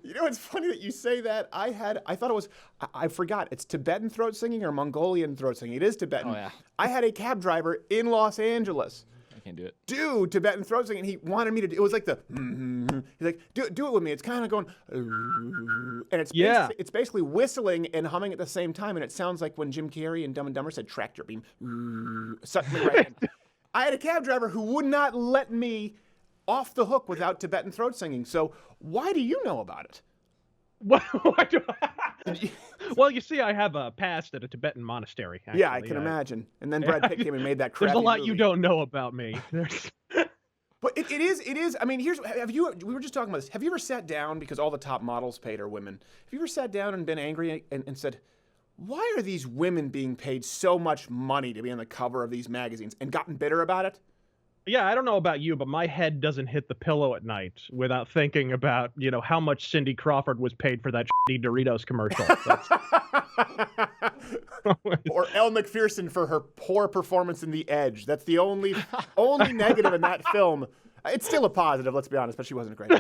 It's funny that you say that. I thought it was, I forgot. It's Tibetan throat singing or Mongolian throat singing. It is Tibetan. Oh, yeah. I had a cab driver in Los Angeles. Can't do it. Do Tibetan throat singing, and he wanted me to do it. Was like the he's like, do it with me. It's kind of going and it's basically whistling and humming at the same time, and it sounds like when Jim Carrey and Dumb and Dumber said tractor beam. Sucked me right in. I had a cab driver who would not let me off the hook without Tibetan throat singing. So why do you know about it? Well, you see, I have a past at a Tibetan monastery. Actually. Yeah, I can imagine. And then Brad Pitt came and made that crappy There's a lot movie. you don't know about me. But it is. I mean, we were just talking about this. Have you ever sat down, because all the top models paid are women, have you ever sat down and been angry and said, why are these women being paid so much money to be on the cover of these magazines, and gotten bitter about it? Yeah, I don't know about you, but my head doesn't hit the pillow at night without thinking about, how much Cindy Crawford was paid for that shitty Doritos commercial. Or Elle Macpherson for her poor performance in The Edge. That's the only negative in that film. It's still a positive, let's be honest, but she wasn't great.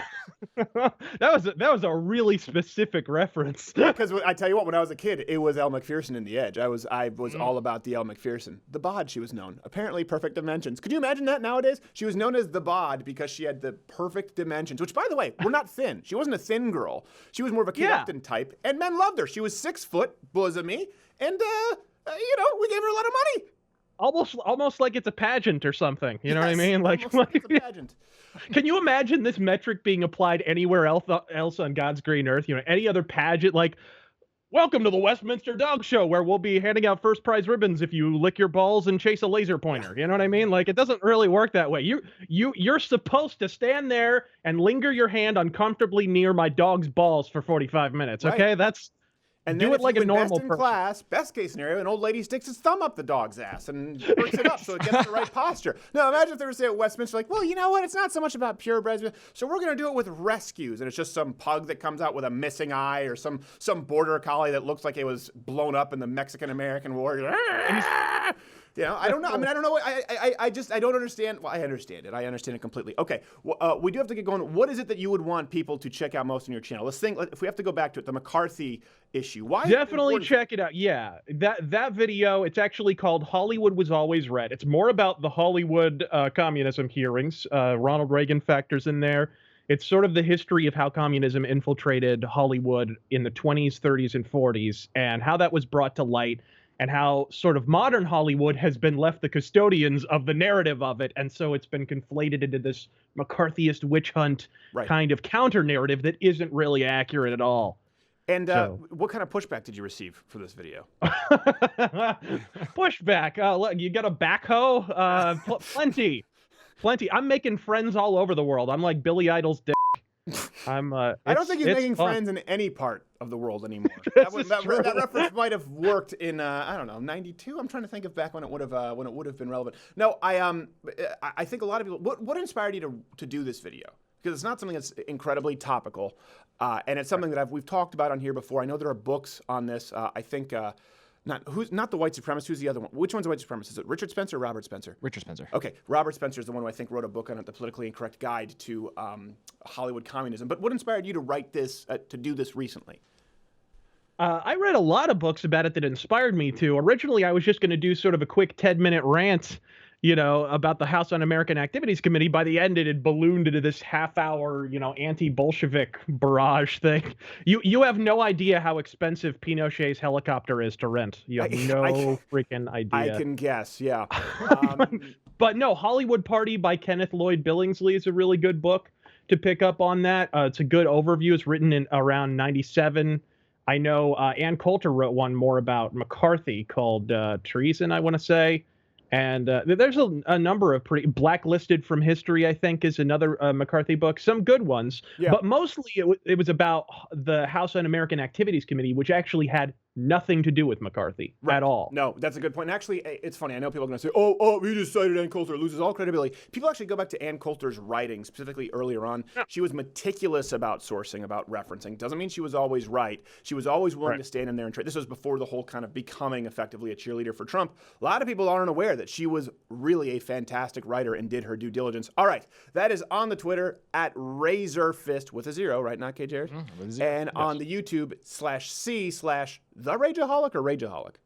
That was a really specific reference. Because I tell you what, when I was a kid, it was Elle Macpherson in The Edge. I was all about the Elle Macpherson. The Bod, she was known. Apparently perfect dimensions. Could you imagine that nowadays? She was known as the Bod because she had the perfect dimensions, which, by the way, were not thin. She wasn't a thin girl. She was more of a Kate Upton type, and men loved her. She was 6 foot, bosomy, and, we gave her a lot of money. Almost like it's a pageant or something. You know what I mean? Like it's a pageant. Can you imagine this metric being applied anywhere else on God's green earth? Any other pageant, like, welcome to the Westminster Dog Show, where we'll be handing out first prize ribbons if you lick your balls and chase a laser pointer. You know what I mean? Like, it doesn't really work that way. You're supposed to stand there and linger your hand uncomfortably near my dog's balls for 45 minutes. Okay, that's. And do then it like a normal person. person. Class, best case scenario, an old lady sticks his thumb up the dog's ass and works it up so it gets the right posture. Now, imagine if they were to say at Westminster, like, well, you know what? It's not so much about purebreds, so we're going to do it with rescues. And it's just some pug that comes out with a missing eye, or some border collie that looks like it was blown up in the Mexican-American War. I don't know. I mean, I don't know. I don't understand. Well, I understand it. I understand it completely. Okay, we do have to get going. What is it that you would want people to check out most on your channel? Let's think. If we have to go back to it, the McCarthy issue. Why? Definitely check it out. Yeah, that video. It's actually called "Hollywood Was Always Red." It's more about the Hollywood communism hearings. Ronald Reagan factors in there. It's sort of the history of how communism infiltrated Hollywood in the 20s, 30s, and 40s, and how that was brought to light, and how sort of modern Hollywood has been left the custodians of the narrative of it, and so it's been conflated into this McCarthyist witch hunt kind of counter-narrative that isn't really accurate at all. And what kind of pushback did you receive for this video? Pushback? You got a backhoe? Plenty. I'm making friends all over the world. I'm like Billy Idol's dick. I don't think he's making friends in any part of the world anymore. That reference might have worked in I don't know, 92. I'm trying to think of back when it would have been relevant. No, I think a lot of people. What inspired you to do this video? Because it's not something that's incredibly topical, and it's something that we've talked about on here before. I know there are books on this. I think. Not the white supremacist. Who's the other one? Which one's the white supremacist? Is it Richard Spencer or Robert Spencer? Richard Spencer. Okay, Robert Spencer is the one who I think wrote a book on it, The Politically Incorrect Guide to Hollywood Communism. But what inspired you to write this, to do this recently? I read a lot of books about it that inspired me to. Originally, I was just going to do sort of a quick 10-minute rant, about the House Un-American Activities Committee. By the end, it had ballooned into this half-hour, anti-Bolshevik barrage thing. You have no idea how expensive Pinochet's helicopter is to rent. You have no freaking idea. I can guess, yeah. But no, Hollywood Party by Kenneth Lloyd Billingsley is a really good book to pick up on that. It's a good overview. It's written in around 97. I know Ann Coulter wrote one more about McCarthy called Treason, I want to say. And there's a number of pretty Blacklisted from History, I think, is another McCarthy book. Some good ones, but mostly it was about the House Un-American Activities Committee, which actually had nothing to do with McCarthy at all. No, that's a good point. And actually, it's funny. I know people are going to say, oh, you just cited Ann Coulter, loses all credibility. People actually go back to Ann Coulter's writing, specifically earlier on. She was meticulous about sourcing, about referencing. Doesn't mean she was always right. She was always willing to stand in there and trade. This was before the whole kind of becoming effectively a cheerleader for Trump. A lot of people aren't aware that she was really a fantastic writer and did her due diligence. All right, that is on the Twitter at RazorFist with a 0, right? Not K. Jared? And on the YouTube /C/The Rageaholic or Rageaholic?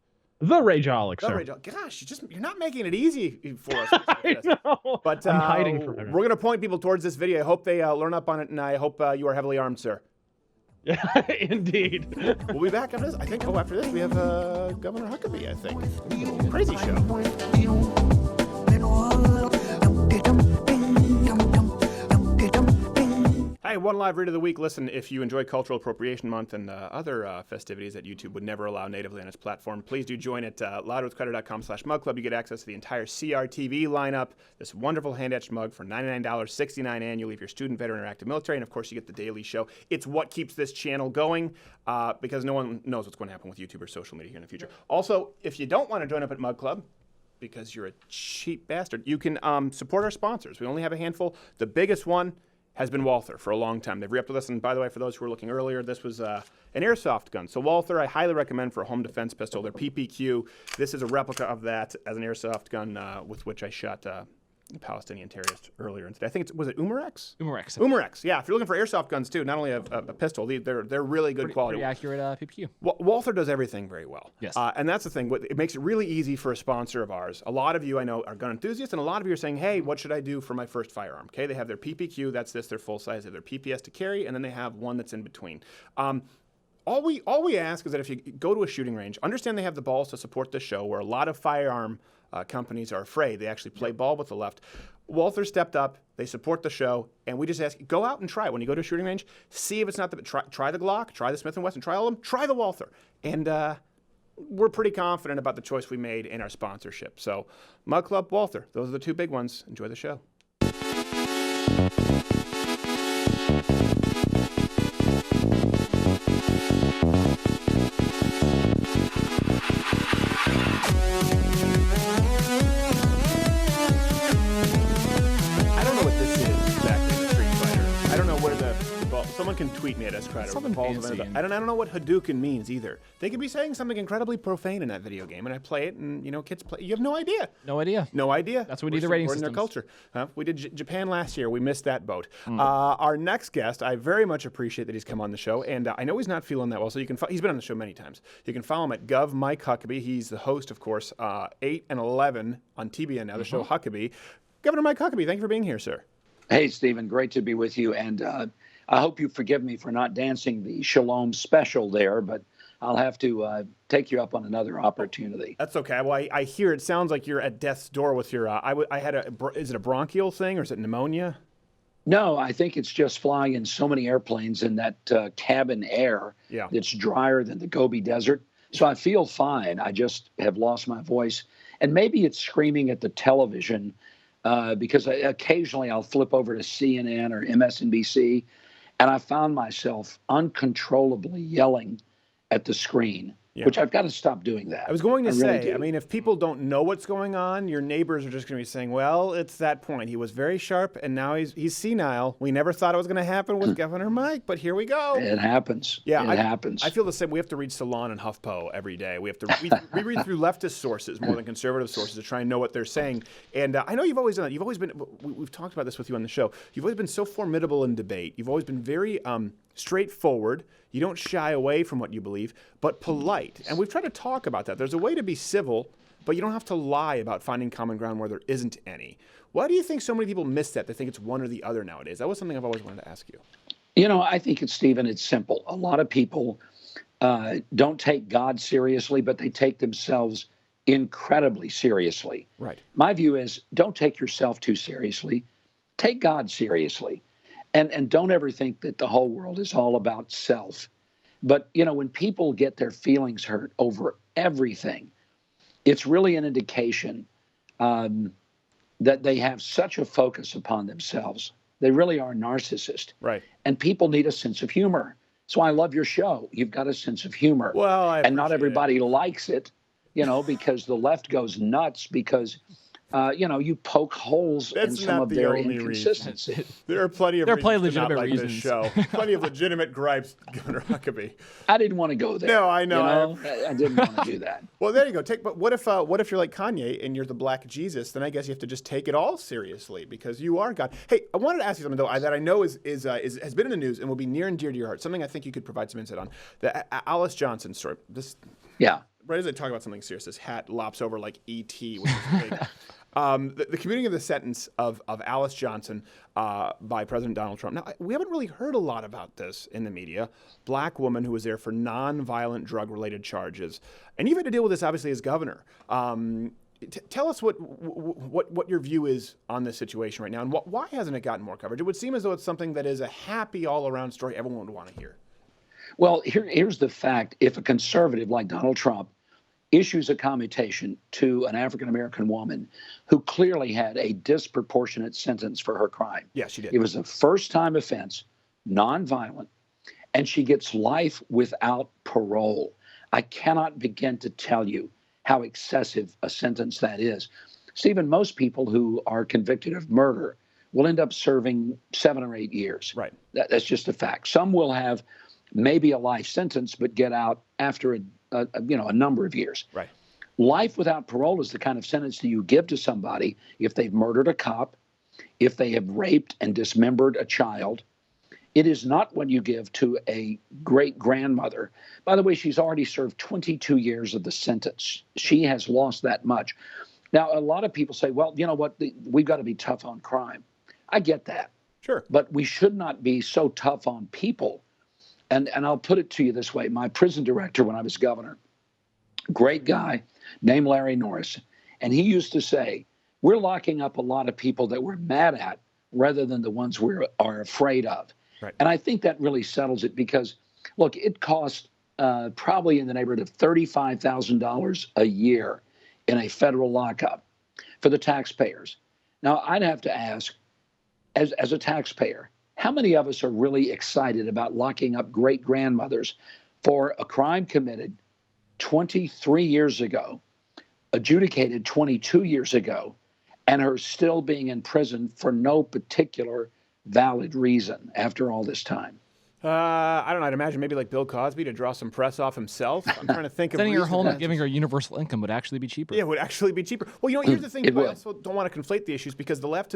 The Rageaholic, sir. Gosh, you're not making it easy for us. I know. But I'm hiding from everyone. We're going to point people towards this video. I hope they learn up on it, and I hope you are heavily armed, sir. Yeah, indeed. We'll be back after this. I think, after this, we have Governor Huckabee, I think. Crazy show. Hey, one live read of the week. Listen, if you enjoy Cultural Appropriation Month and other festivities that YouTube would never allow natively on its platform, please do join at louderwithcrowder.com/mugclub. You get access to the entire CRTV lineup, this wonderful hand-etched mug for $99, $69 annually if you're student, veteran, or active military, and of course you get the daily show. It's what keeps this channel going because no one knows what's going to happen with YouTube or social media here in the future. Also, if you don't want to join up at Mug Club, because you're a cheap bastard, you can support our sponsors. We only have a handful. The biggest one has been Walther for a long time. They've re-upped with us, and by the way, for those who were looking earlier, this was an airsoft gun. So Walther, I highly recommend for a home defense pistol. Their PPQ, this is a replica of that as an airsoft gun with which I shot Palestinian terrorist earlier today. I think was it Umarex? Umarex, yeah. If you're looking for airsoft guns too, not only a pistol, they're really good quality. Pretty accurate PPQ. Walther does everything very well. Yes. And that's the thing. It makes it really easy for a sponsor of ours. A lot of you I know are gun enthusiasts, and a lot of you are saying, hey, what should I do for my first firearm? Okay, they have their PPQ, that's their full size, they have their PPS to carry, and then they have one that's in between. All we ask is that if you go to a shooting range, understand they have the balls to support the show, where a lot of firearm companies are afraid. They actually play ball with the left. Walther stepped up. They support the show, and we just ask, go out and try it. When you go to a shooting range, see if it's not the try the Glock, try the Smith & Wesson, try all of them, try the Walther. And we're pretty confident about the choice we made in our sponsorship. So Mug Club, Walther, those are the two big ones. Enjoy the show. Someone can tweet me at SCrowder. I don't know what Hadouken means either. They could be saying something incredibly profane in that video game, and I play it, and kids play. You have no idea. No idea. No idea. That's what we need the rating system. systems. Their culture. We did Japan last year. We missed that boat. Our next guest, I very much appreciate that he's come on the show, and I know he's not feeling that well, so you can. He's been on the show many times. You can follow him at Gov Mike Huckabee. He's the host, of course, 8 and 11 on TBN now. The show Huckabee. Governor Mike Huckabee, thank you for being here, sir. Hey, Stephen. Great to be with you, and I hope you forgive me for not dancing the Shalom special there, but I'll have to take you up on another opportunity. That's okay. Well, I hear it sounds like you're at death's door with your. Is it a bronchial thing or is it pneumonia? No, I think it's just flying in so many airplanes in that cabin air that's drier than the Gobi Desert. So I feel fine. I just have lost my voice. And maybe it's screaming at the television because occasionally I'll flip over to CNN or MSNBC. And I found myself uncontrollably yelling at the screen, which I've got to stop doing that. I was going to say, I mean, if people don't know what's going on, your neighbors are just going to be saying, well, it's that point. He was very sharp, and now he's senile. We never thought it was going to happen with Governor Mike, but here we go. It happens. Yeah, it happens. I feel the same. We have to read Salon and HuffPo every day. We have to we read through leftist sources more than conservative sources to try and know what they're saying. And I know you've always done that. You've always been, we've talked about this with you on the show. You've always been so formidable in debate. You've always been very straightforward. You don't shy away from what you believe, but polite. And we've tried to talk about that. There's a way to be civil, but you don't have to lie about finding common ground where there isn't any. Why do you think so many people miss that? They think it's one or the other nowadays. That was something I've always wanted to ask you. I think Stephen, it's simple. A lot of people don't take God seriously, but they take themselves incredibly seriously. Right. My view is don't take yourself too seriously. Take God seriously. And don't ever think that the whole world is all about self. But, when people get their feelings hurt over everything, it's really an indication that they have such a focus upon themselves. They really are narcissists. Right. And people need a sense of humor. So I love your show. You've got a sense of humor. Well, and not everybody likes it, because the left goes nuts because, you poke holes in some of their inconsistency. There are plenty of legitimate like reasons. This show. Plenty of legitimate gripes, Governor Huckabee. I didn't want to go there. No, I know. I didn't want to do that. Well, there you go. But what if you're like Kanye and you're the Black Jesus? Then I guess you have to just take it all seriously because you are God. Hey, I wanted to ask you something though that I know has been in the news and will be near and dear to your heart. Something I think you could provide some insight on. The Alice Johnson story. Yeah. Right as I talk about something serious, this hat lops over like E.T. which is big. The commuting of the sentence of Alice Johnson by President Donald Trump. Now, we haven't really heard a lot about this in the media. Black woman who was there for non-violent drug-related charges. And you've had to deal with this, obviously, as governor. Tell us what your view is on this situation right now, and why hasn't it gotten more coverage? It would seem as though it's something that is a happy all-around story everyone would want to hear. Well, here's the fact. If a conservative like Donald Trump issues a commutation to an African-American woman who clearly had a disproportionate sentence for her crime. Yes, she did. It was a first-time offense, nonviolent, and she gets life without parole. I cannot begin to tell you how excessive a sentence that is. Stephen, most people who are convicted of murder will end up serving 7 or 8 years. Right. That's just a fact. Some will have maybe a life sentence, but get out after a number of years. Right. Life without parole is the kind of sentence that you give to somebody if they've murdered a cop, if they have raped and dismembered a child. It is not what you give to a great-grandmother. By the way, she's already served 22 years of the sentence. She has lost that much. Now, a lot of people say, well, you know what, we've got to be tough on crime. I get that. Sure. But we should not be so tough on people. And I'll put it to you this way. My prison director when I was governor, great guy named Larry Norris, and he used to say, we're locking up a lot of people that we're mad at rather than the ones we are afraid of. Right. And I think that really settles it because, look, it costs probably in the neighborhood of $35,000 a year in a federal lockup for the taxpayers. Now, I'd have to ask, as a taxpayer, how many of us are really excited about locking up great-grandmothers for a crime committed 23 years ago, adjudicated 22 years ago, and her still being in prison for no particular valid reason after all this time? I don't know. I'd imagine maybe like Bill Cosby to draw some press off himself. I'm trying to think of sending her home and reasons. giving her universal income would actually be cheaper. Yeah, it would actually be cheaper. Well, here's the thing. I also don't want to conflate the issues because the left,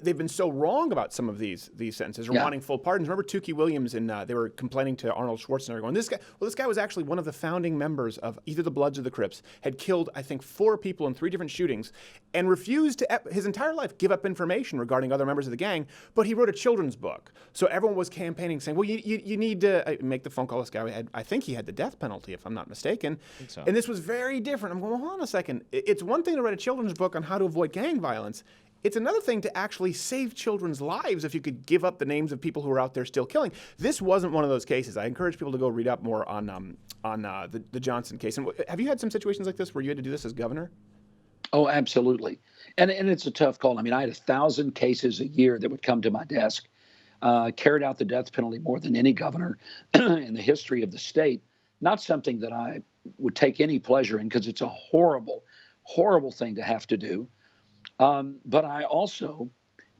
they've been so wrong about some of these sentences or wanting full pardons. Remember Tukey Williams and they were complaining to Arnold Schwarzenegger going, this guy was actually one of the founding members of either the Bloods or the Crips, had killed, I think, 4 people in 3 different shootings and refused to, his entire life, give up information regarding other members of the gang, but he wrote a children's book. So everyone was campaigning saying, well, you need to make the phone call. This guy I think he had the death penalty, if I'm not mistaken. I think so. And this was very different. I'm going, well, hold on a second. It's one thing to write a children's book on how to avoid gang violence. It's another thing to actually save children's lives if you could give up the names of people who are out there still killing. This wasn't one of those cases. I encourage people to go read up more on the Johnson case. And have you had some situations like this where you had to do this as governor? Oh, absolutely. And it's a tough call. I mean, I had 1,000 cases a year that would come to my desk. Carried out the death penalty more than any governor in the history of the state. Not something that I would take any pleasure in because it's a horrible, horrible thing to have to do. But I also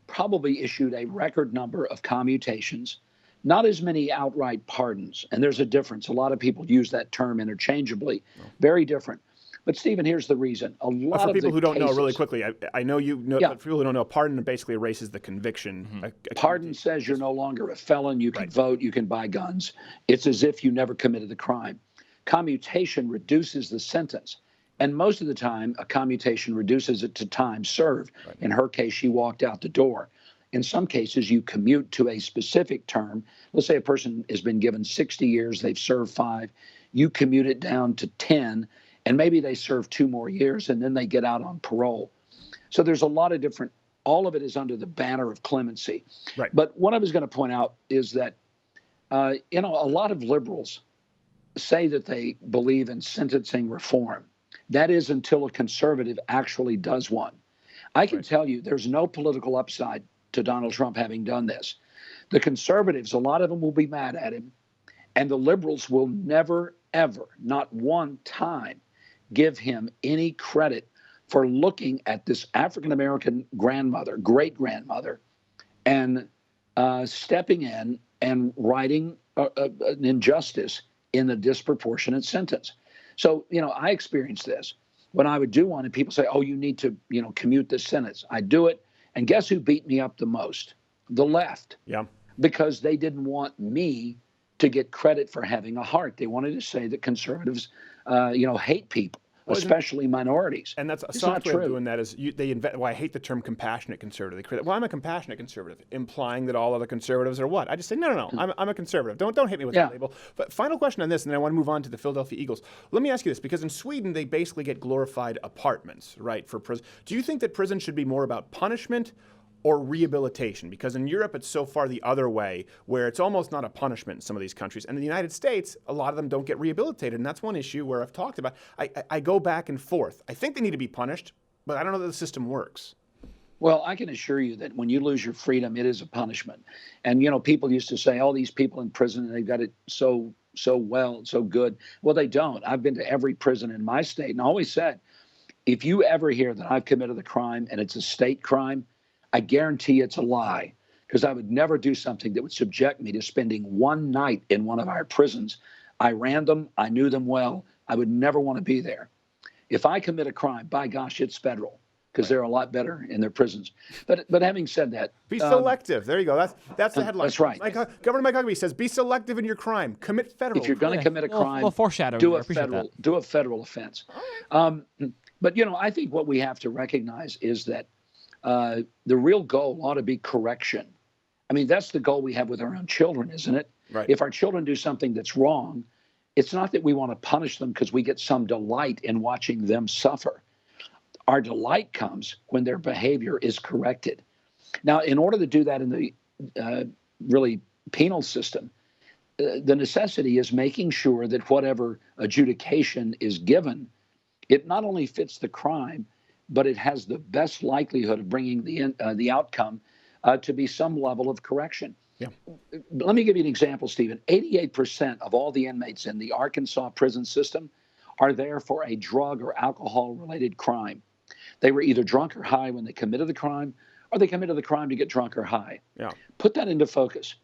probably issued a record number of commutations, not as many outright pardons. And there's a difference. A lot of people use that term interchangeably. Very different. But Stephen, here's the reason. A lot for of people the who don't know, cases- really quickly, I know you know, but for people who don't know, a pardon basically erases the conviction. Pardon says you're no longer a felon. You can vote. You can buy guns. It's as if you never committed the crime. Commutation reduces the sentence. And most of the time, a commutation reduces it to time served. Right. In her case, she walked out the door. In some cases, you commute to a specific term. Let's say a person has been given 60 years. They've served 5. You commute it down to 10. And maybe they serve 2 more years and then they get out on parole. So there's a lot of different, all of it is under the banner of clemency. Right. But what I was going to point out is that, a lot of liberals say that they believe in sentencing reform. That is until a conservative actually does one. I can tell you there's no political upside to Donald Trump having done this. The conservatives, a lot of them will be mad at him, and the liberals will never, ever, not one time, give him any credit for looking at this African-American grandmother, great-grandmother, and stepping in and writing an injustice in a disproportionate sentence. So, I experienced this. When I would do one and people say, oh, you need to, commute this sentence. I do it. And guess who beat me up the most? The left. Yeah. Because they didn't want me to get credit for having a heart. They wanted to say that conservatives, hate people, especially minorities. And that's a It's soft not way of true. doing that is I hate the term compassionate conservative. Well, I'm a compassionate conservative, implying that all other conservatives are what? I just say, no. I'm a conservative. Don't hit me with that label. But final question on this, and then I want to move on to the Philadelphia Eagles. Let me ask you this, because in Sweden, they basically get glorified apartments, right, for prison. Do you think that prison should be more about punishment or rehabilitation? Because in Europe, it's so far the other way, where it's almost not a punishment in some of these countries. And in the United States, a lot of them don't get rehabilitated. And that's one issue where I've talked about. I go back and forth. I think they need to be punished, but I don't know that the system works. Well, I can assure you that when you lose your freedom, it is a punishment. And, people used to say, all these people in prison, they've got it so well, so good. Well, they don't. I've been to every prison in my state and always said, if you ever hear that I've committed a crime and it's a state crime, I guarantee it's a lie, because I would never do something that would subject me to spending one night in one of our prisons. I ran them. I knew them well. I would never want to be there. If I commit a crime, by gosh, it's federal, because they're a lot better in their prisons. But having said that, be selective. There you go. That's the headline. That's right. Governor Mike Huckabee says, be selective in your crime. Commit federal. If you're going to commit a crime, do a federal offense. But I think what we have to recognize is that the real goal ought to be correction. I mean, that's the goal we have with our own children, isn't it? Right. If our children do something that's wrong, it's not that we want to punish them because we get some delight in watching them suffer. Our delight comes when their behavior is corrected. Now, in order to do that in the really penal system, the necessity is making sure that whatever adjudication is given, it not only fits the crime, but it has the best likelihood of bringing the outcome to be some level of correction. Yeah. Let me give you an example, Stephen. 88% of all the inmates in the Arkansas prison system are there for a drug or alcohol-related crime. They were either drunk or high when they committed the crime, or they committed the crime to get drunk or high. Yeah. Put that into focus.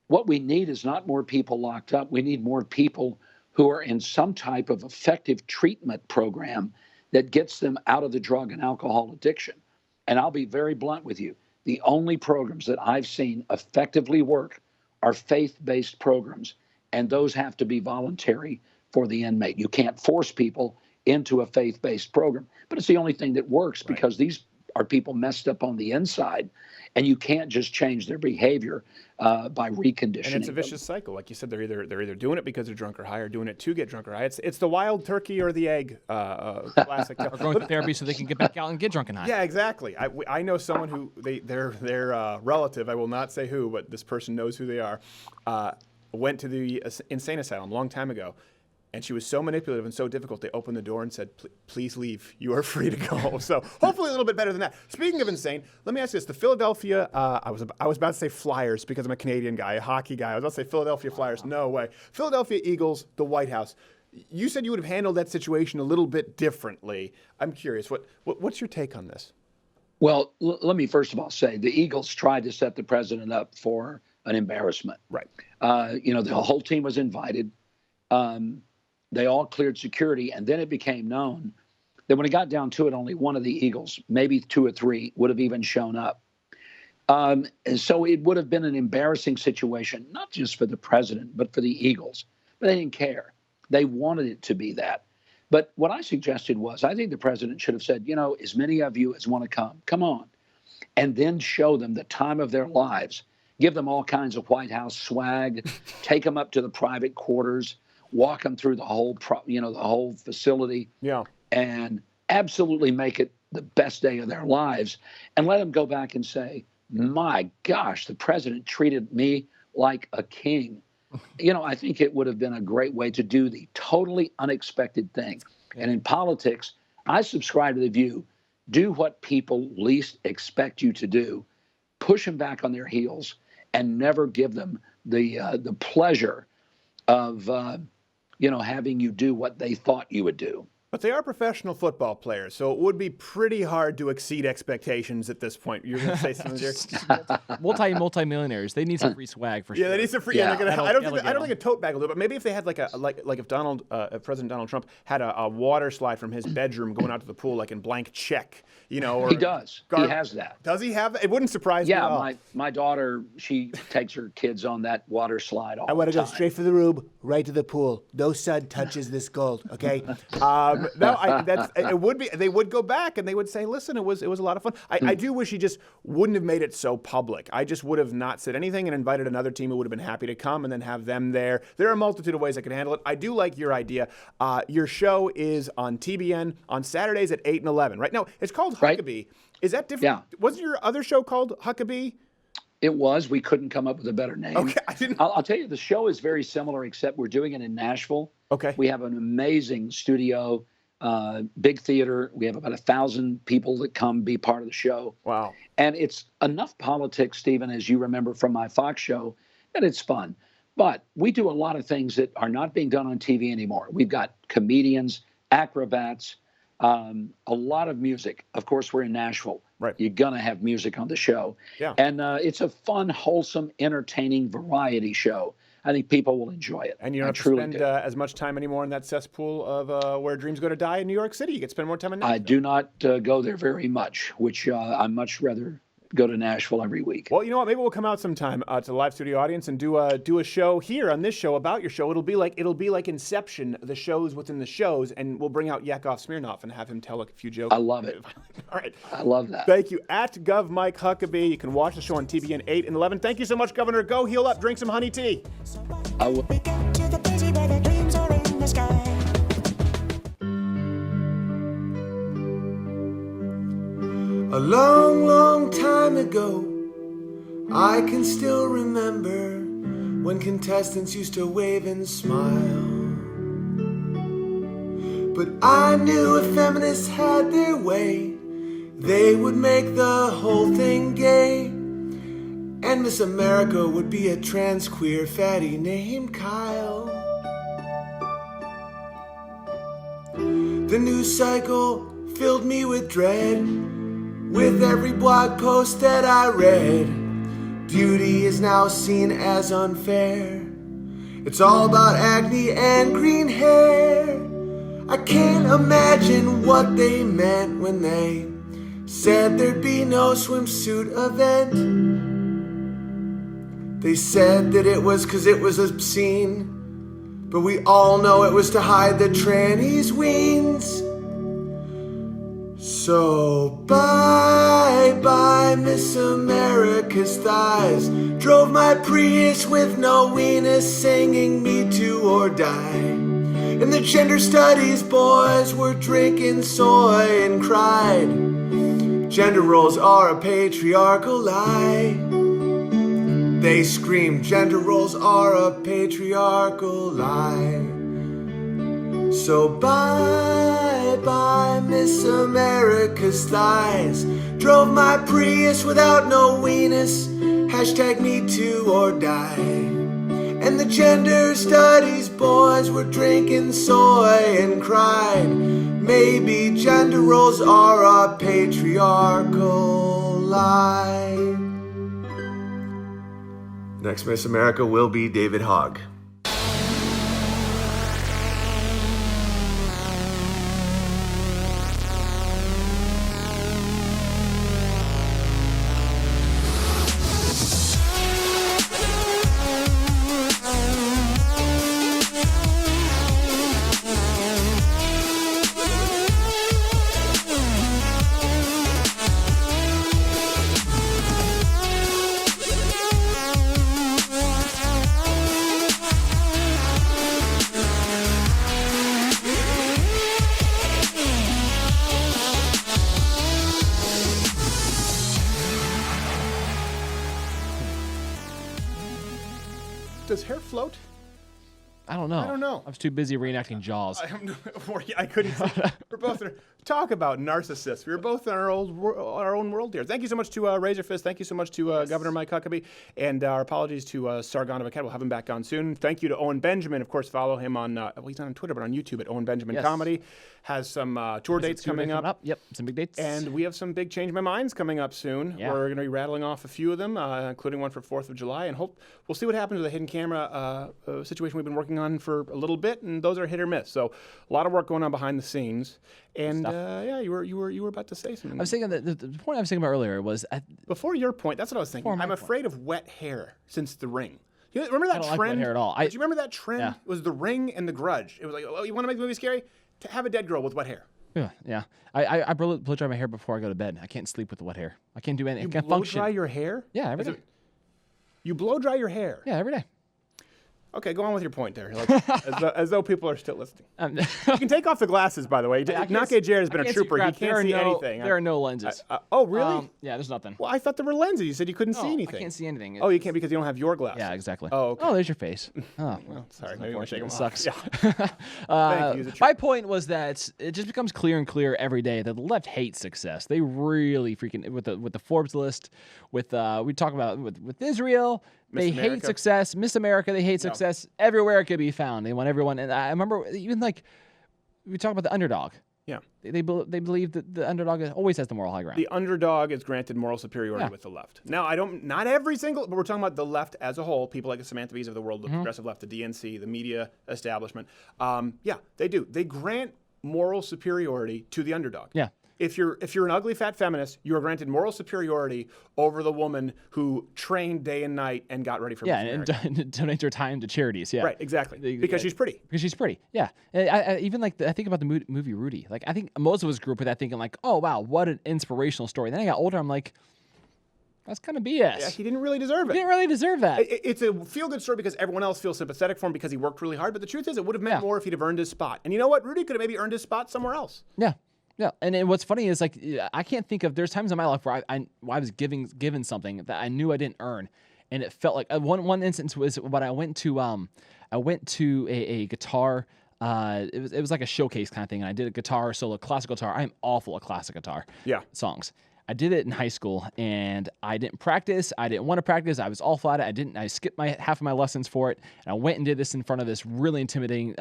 What we need is not more people locked up. We need more people who are in some type of effective treatment program that gets them out of the drug and alcohol addiction. And I'll be very blunt with you. The only programs that I've seen effectively work are faith-based programs, and those have to be voluntary for the inmate. You can't force people into a faith-based program, but it's the only thing that works because these are people messed up on the inside, and you can't just change their behavior by reconditioning. And it's a vicious cycle, like you said. They're either doing it because they're drunk or high, or doing it to get drunk or high. It's the wild turkey or the egg classic. Or going to therapy so they can get back out and get drunk and high. Yeah, exactly. I know someone who their relative, I will not say who, but this person knows who they are, went to the insane asylum a long time ago. And she was so manipulative and so difficult, they opened the door and said, please leave. You are free to go. So hopefully a little bit better than that. Speaking of insane, let me ask you this. The Philadelphia, I was about to say Flyers because I'm a Canadian guy, a hockey guy. I was about to say Philadelphia Flyers. No way. Philadelphia Eagles, the White House. You said you would have handled that situation a little bit differently. I'm curious. What's your take on this? Well, let me first of all say the Eagles tried to set the president up for an embarrassment. Right. The whole team was invited. They all cleared security, and then it became known that when it got down to it, only one of the Eagles, maybe two or three, would have even shown up. And so it would have been an embarrassing situation, not just for the president, but for the Eagles. But they didn't care. They wanted it to be that. But what I suggested was, I think the president should have said, as many of you as want to come on, and then show them the time of their lives. Give them all kinds of White House swag, take them up to the private quarters, walk them through the whole facility, and absolutely make it the best day of their lives, and let them go back and say, my gosh, the president treated me like a king. I think it would have been a great way to do the totally unexpected thing. And in politics, I subscribe to the view do what people least expect you to do, push them back on their heels, and never give them the pleasure of having you do what they thought you would do. But they are professional football players, so it would be pretty hard to exceed expectations at this point. You're going to say something there? Multi-millionaires. They need some free swag for sure. Yeah, they need some free. Yeah, I don't think a tote bag will do it. But maybe if they had like if President Donald Trump had a water slide from his bedroom going out to the pool, like in blank check, or he does. He has that. Does he have? It wouldn't surprise me at all. Yeah, my daughter, she takes her kids on that water slide all the time. I want to go straight for the rube, right to the pool. No sun touches this gold. Okay. It would be. They would go back and they would say, "Listen, it was a lot of fun." I do wish he just wouldn't have made it so public. I just would have not said anything and invited another team who would have been happy to come and then have them there. There are a multitude of ways I could handle it. I do like your idea. Your show is on TBN on Saturdays at 8 and 11. Right now, it's called Huckabee. Is that different? Yeah. Wasn't your other show called Huckabee? It was. We couldn't come up with a better name. Okay, I'll tell you, the show is very similar, except we're doing it in Nashville. Okay. We have an amazing studio. Big theater. We have about 1,000 people that come be part of the show. Wow. And it's enough politics, Stephen, as you remember from my Fox show, that it's fun. But we do a lot of things that are not being done on TV anymore. We've got comedians, acrobats, a lot of music. Of course, we're in Nashville. Right. You're going to have music on the show. Yeah. And it's a fun, wholesome, entertaining variety show. I think people will enjoy it. And you don't have to spend as much time anymore in that cesspool of where dreams go to die in New York City. You get to spend more time in Nashville. I do not go there very much, which I much rather go to Nashville every week. Well, you know what? Maybe we'll come out sometime to the live studio audience and do a show here on this show about your show. It'll be like Inception, the shows within the shows, and we'll bring out Yakov Smirnoff and have him tell a few jokes. I love it. All right. I love that. Thank you. At Gov Mike Huckabee. You can watch the show on TBN 8 and 11. Thank you so much, Governor. Go heal up. Drink some honey tea. I will. A long, long time ago, I can still remember when contestants used to wave and smile. But I knew if feminists had their way, they would make the whole thing gay. And Miss America would be a trans queer fatty named Kyle. The news cycle filled me with dread. With every blog post that I read, beauty is now seen as unfair. It's all about acne and green hair. I can't imagine what they meant when they said there'd be no swimsuit event. They said that it was 'cause it was obscene, but we all know it was to hide the trannies' weens. So bye-bye, Miss America's thighs. Drove my Prius with no weenus, singing me to or die. And the gender studies boys were drinking soy and cried, gender roles are a patriarchal lie. They screamed, gender roles are a patriarchal lie. So bye-bye, Miss America's thighs. Drove my Prius without no weenus, hashtag me too or die. And the gender studies boys were drinking soy and cried, maybe gender roles are a patriarchal lie. Next Miss America will be David Hogg. Does hair float? I don't know. I don't know. I was too busy reenacting Jaws. I couldn't. We're both there. Talk about narcissists. We were both in our own world here. Thank you so much to RazorFist. Thank you so much to Governor Mike Huckabee. And our apologies to Sargon of Akkad. We'll have him back on soon. Thank you to Owen Benjamin. Of course, follow him on, he's not on Twitter, but on YouTube at Owen Benjamin Comedy. Has some tour dates coming up. Yep, some big dates. And we have some big Change My Minds coming up soon. Yeah. We're going to be rattling off a few of them, including one for 4th of July. And we'll see what happens with the hidden camera situation we've been working on for a little bit. And those are hit or miss. So a lot of work going on behind the scenes. And you were about to say something. I was thinking that the point I was thinking about earlier was before your point. That's what I was thinking. I'm afraid of wet hair since The Ring. You remember that I don't trend? like wet hair at all. Do you remember that trend? Yeah. It was The Ring and The Grudge. It was like, oh, you want to make the movie scary? To have a dead girl with wet hair. Yeah. I blow dry my hair before I go to bed. I can't sleep with the wet hair. I can't do anything. I can't blow function. dry your hair? Yeah, every day. You blow dry your hair? Yeah, every day. Okay, go on with your point there. As though people are still listening. You can take off the glasses, by the way. Nake Jared has been a trooper. He can't see anything. There are no lenses. Oh, really? Yeah, there's nothing. Well, I thought there were lenses. You said you couldn't see anything. I can't see anything. Oh, you can't because you don't have your glasses. Yeah, exactly. Oh, okay. Oh, there's your face. Oh, well, sorry. Maybe we'll shake them sucks. off. Yeah. Thank you. My point was that it just becomes clear and clear every day that the left hates success. They really freaking with the Forbes list, we talk about with Israel. They hate success. Miss America, they hate success. Everywhere it could be found. They want everyone. And I remember even we talk about the underdog. Yeah. They believe that the underdog always has the moral high ground. The underdog is granted moral superiority with the left. Now, not every single, but we're talking about the left as a whole. People like the Samantha Bees of the world, the progressive left, the DNC, the media establishment. Yeah, they do. They grant moral superiority to the underdog. Yeah. If you're an ugly fat feminist, you are granted moral superiority over the woman who trained day and night and got ready for Miss America. and donates her time to charities. Yeah, right, exactly. Because she's pretty. Because she's pretty. Yeah, I even I think about the movie Rudy. Like I think most of us grew up with that, thinking like, oh wow, what an inspirational story. Then I got older, I'm like, that's kind of BS. Yeah, he didn't really deserve it. He didn't really deserve that. It's a feel-good story because everyone else feels sympathetic for him because he worked really hard. But the truth is, it would have meant more if he'd have earned his spot. And you know what? Rudy could have maybe earned his spot somewhere else. Yeah. Yeah, and what's funny is I can't think of. There's times in my life where I was given something that I knew I didn't earn, and it felt like one instance was when I went to a guitar. It was like a showcase kind of thing, and I did a guitar solo, classical guitar. I'm awful at classic guitar. Songs. I did it in high school, and I didn't practice. I didn't want to practice. I was awful at it. I skipped half of my lessons for it, and I went and did this in front of this really intimidating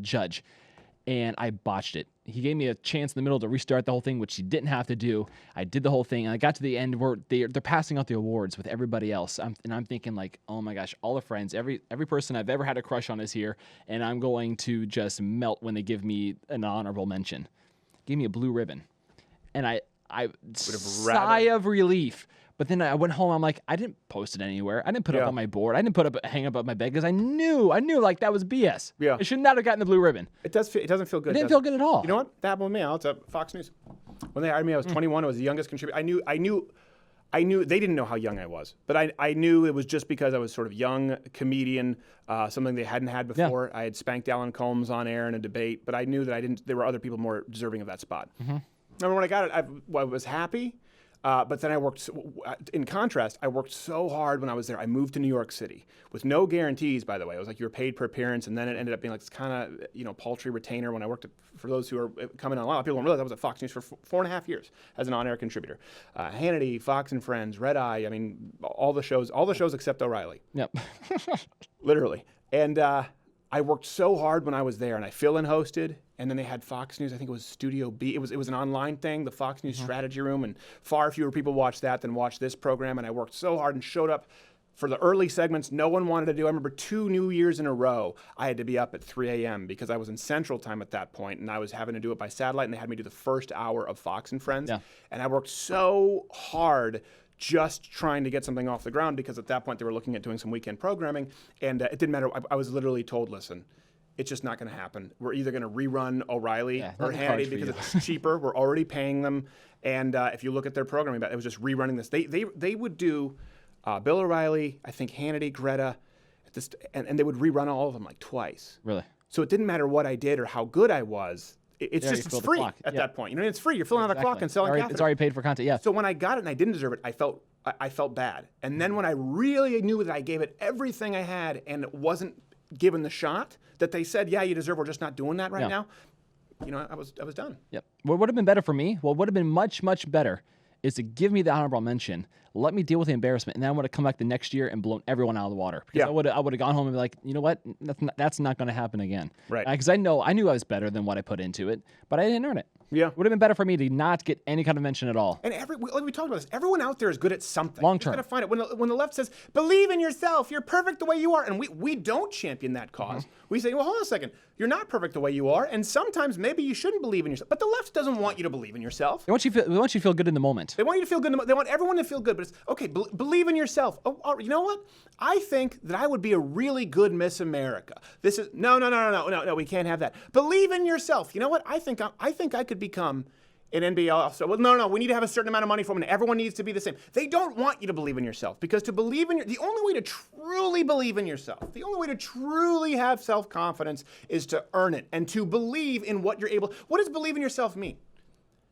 judge. And I botched it. He gave me a chance in the middle to restart the whole thing, which he didn't have to do. I did the whole thing, and I got to the end where they're passing out the awards with everybody else. I'm thinking like, oh my gosh, all the friends, every person I've ever had a crush on is here, and I'm going to just melt when they give me an honorable mention. Give me a blue ribbon, and I sigh of relief. But then I went home. I'm like, I didn't post it anywhere. I didn't put it up on my board. I didn't hang up on my bed because I knew like that was BS. Yeah. It should not have gotten the blue ribbon. It doesn't feel good. It didn't feel good at all. You know what? That happened with me. It's Fox News. When they hired me, I was 21. I was the youngest contributor. I knew they didn't know how young I was, but I knew it was just because I was sort of young comedian, something they hadn't had before. I had spanked Alan Colmes on air in a debate, but I knew that there were other people more deserving of that spot. Remember when I got it, I was happy. But then in contrast, I worked so hard when I was there. I moved to New York City with no guarantees, by the way. It was like you were paid per appearance, and then it ended up being like this kind of, paltry retainer when I worked for those who are coming on. A lot of people don't realize I was at Fox News for 4.5 years as an on-air contributor. Hannity, Fox and Friends, Red Eye, all the shows except O'Reilly. Yep. Literally. And I worked so hard when I was there, and I fill-in hosted. And then they had Fox News. I think it was Studio B. It was an online thing, the Fox News Strategy Room, and far fewer people watched that than watched this program. And I worked so hard and showed up for the early segments. No one wanted to do. I remember 2 New Years in a row, I had to be up at 3 a.m. because I was in Central Time at that point, and I was having to do it by satellite. And they had me do the first hour of Fox and Friends. Yeah. And I worked so hard just trying to get something off the ground because at that point they were looking at doing some weekend programming, and it didn't matter. I was literally told, listen, it's just not going to happen. We're either going to rerun O'Reilly or Hannity because it's cheaper. We're already paying them. And if you look at their programming, it was just rerunning this. They would do Bill O'Reilly, I think Hannity, Greta, and they would rerun all of them like twice. Really? So it didn't matter what I did or how good I was. It's free at that point. It's free. You're filling out a clock and selling catheters. It's already paid for content, yeah. So when I got it and I didn't deserve it, I felt bad. And then when I really knew that I gave it everything I had and it wasn't given the shot that they said, yeah, you deserve, we're just not doing that right now, I was done. Yep. What would have been better for me? What would have been much, much better is to give me the honorable mention, let me deal with the embarrassment, and then I would have come back the next year and blown everyone out of the water. Because I would have gone home and be like, you know what? That's not going to happen again. Right. Because I knew I was better than what I put into it, but I didn't earn it. Yeah. Would have been better for me to not get any kind of mention at all. And we talked about this. Everyone out there is good at something. Long term. You got to find it. When the left says, believe in yourself, you're perfect the way you are, and we don't champion that cause. We say, well, hold on a second. You're not perfect the way you are, and sometimes maybe you shouldn't believe in yourself. But the left doesn't want you to believe in yourself. They want you to feel good in the moment. They want you to feel good. They want everyone to feel good. But it's okay. Believe in yourself. Oh, you know what? I think that I would be a really good Miss America. This is no. We can't have that. Believe in yourself. You know what? I think I could become an NBA officer. Well, no. We need to have a certain amount of money for them, and everyone needs to be the same. They don't want you to believe in yourself, because to believe in the only way to truly believe in yourself, the only way to truly have self-confidence is to earn it and to believe in what you're able. What does believe in yourself mean?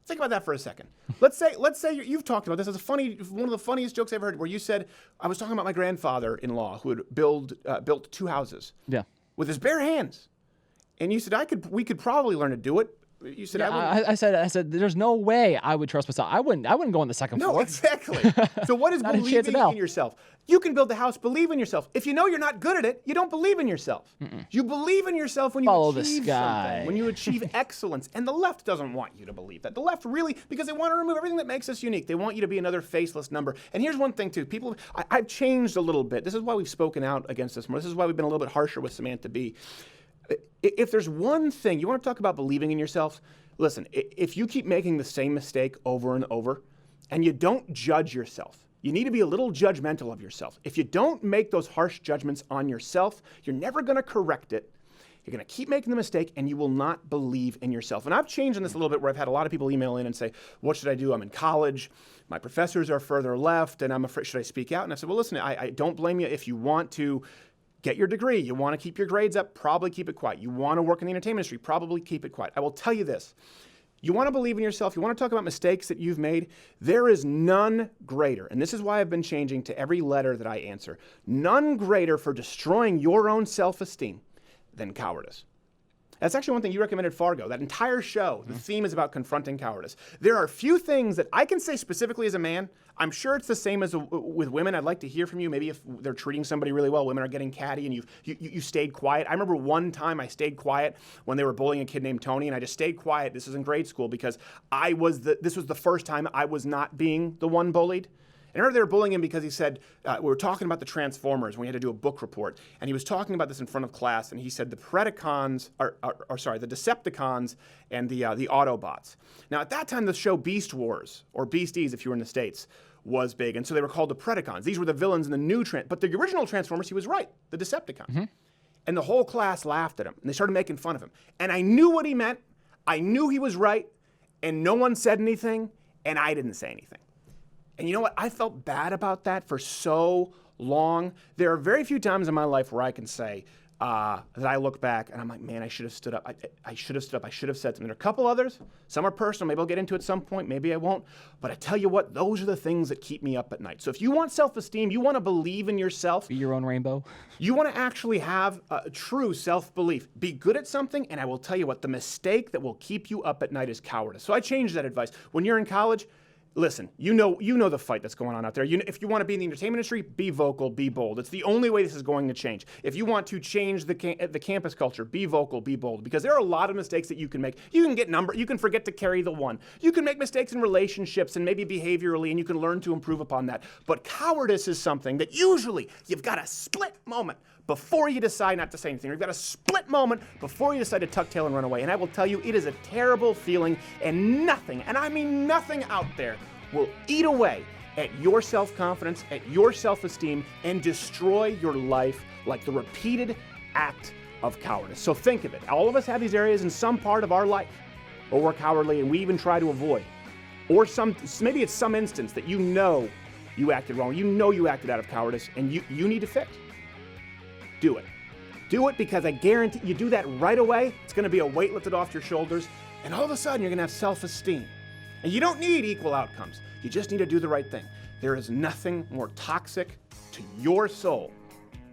Think about that for a second. Let's say you've talked about this as one of the funniest jokes I ever heard, where you said, I was talking about my grandfather-in-law who had built 2 houses with his bare hands, and you said we could probably learn to do it. You said I said there's no way I would trust myself. I wouldn't go on the second floor. No, exactly. So what is believing in yourself? You can build the house, believe in yourself. If you know you're not good at it, you don't believe in yourself. You believe in yourself when you achieve something, when you achieve excellence. And the left doesn't want you to believe that. The left really, because they want to remove everything that makes us unique. They want you to be another faceless number. And here's one thing too, I've changed a little bit. This is why we've spoken out against this more. This is why we've been a little bit harsher with Samantha Bee. If there's one thing, you want to talk about believing in yourself, listen, if you keep making the same mistake over and over, and you don't judge yourself, you need to be a little judgmental of yourself. If you don't make those harsh judgments on yourself, you're never going to correct it. You're going to keep making the mistake, and you will not believe in yourself. And I've changed in this a little bit, where I've had a lot of people email in and say, what should I do? I'm in college. My professors are further left, and I'm afraid, should I speak out? And I said, well, listen, I don't blame you. If you want to get your degree, you want to keep your grades up, probably keep it quiet. You want to work in the entertainment industry, probably keep it quiet. I will tell you this. You want to believe in yourself, you want to talk about mistakes that you've made, there is none greater, and this is why I've been changing to every letter that I answer, none greater for destroying your own self-esteem than cowardice. That's actually one thing you recommended, Fargo. That entire show, the theme is about confronting cowardice. There are few things that I can say specifically as a man. I'm sure it's the same as with women. I'd like to hear from you. Maybe if they're treating somebody really well, women are getting catty, and you stayed quiet. I remember one time I stayed quiet when they were bullying a kid named Tony, and I just stayed quiet. This was in grade school, because this was the first time I was not being the one bullied. And I remember they were bullying him because he said, we were talking about the Transformers when we had to do a book report. And he was talking about this in front of class, and he said the Predacons, the Decepticons and the Autobots. Now, at that time, the show Beast Wars, or Beasties if you were in the States, was big. And so they were called the Predacons. These were the villains in the new but the original Transformers, he was right, the Decepticons. And the whole class laughed at him, and they started making fun of him. And I knew what he meant. I knew he was right, and no one said anything, and I didn't say anything. And you know what? I felt bad about that for so long. There are very few times in my life where I can say that I look back and I'm like, man, I should have stood up. I should have stood up. I should have said something. There are a couple others. Some are personal. Maybe I'll get into it at some point. Maybe I won't. But I tell you what, those are the things that keep me up at night. So if you want self-esteem, you want to believe in yourself. Be your own rainbow. You want to actually have true self-belief. Be good at something, and I will tell you what, the mistake that will keep you up at night is cowardice. So I changed that advice. When you're in college, listen, you know the fight that's going on out there. If you want to be in the entertainment industry, be vocal, be bold. It's the only way this is going to change. If you want to change the campus culture, be vocal, be bold, because there are a lot of mistakes that you can make. You can you can forget to carry the one. You can make mistakes in relationships and maybe behaviorally, and you can learn to improve upon that. But cowardice is something that usually you've got a split moment before you decide not to say anything. You've got a split moment before you decide to tuck tail and run away. And I will tell you, it is a terrible feeling, and nothing, and I mean nothing out there, will eat away at your self-confidence, at your self-esteem, and destroy your life like the repeated act of cowardice. So think of it. All of us have these areas in some part of our life where we're cowardly and we even try to avoid. Or maybe it's some instance that you know you acted wrong, you know you acted out of cowardice, and you need to fix. Do it. Do it, because I guarantee you do that right away, it's going to be a weight lifted off your shoulders, and all of a sudden you're going to have self-esteem. And you don't need equal outcomes. You just need to do the right thing. There is nothing more toxic to your soul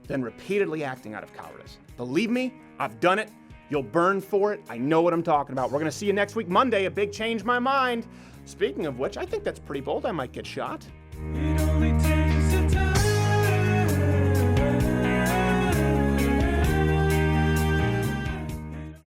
than repeatedly acting out of cowardice. Believe me, I've done it, You'll burn for it. I know what I'm talking about. We're going to see you next week, Monday, a big change my mind. Speaking of which, I think that's pretty bold. I might get shot. It only takes a time.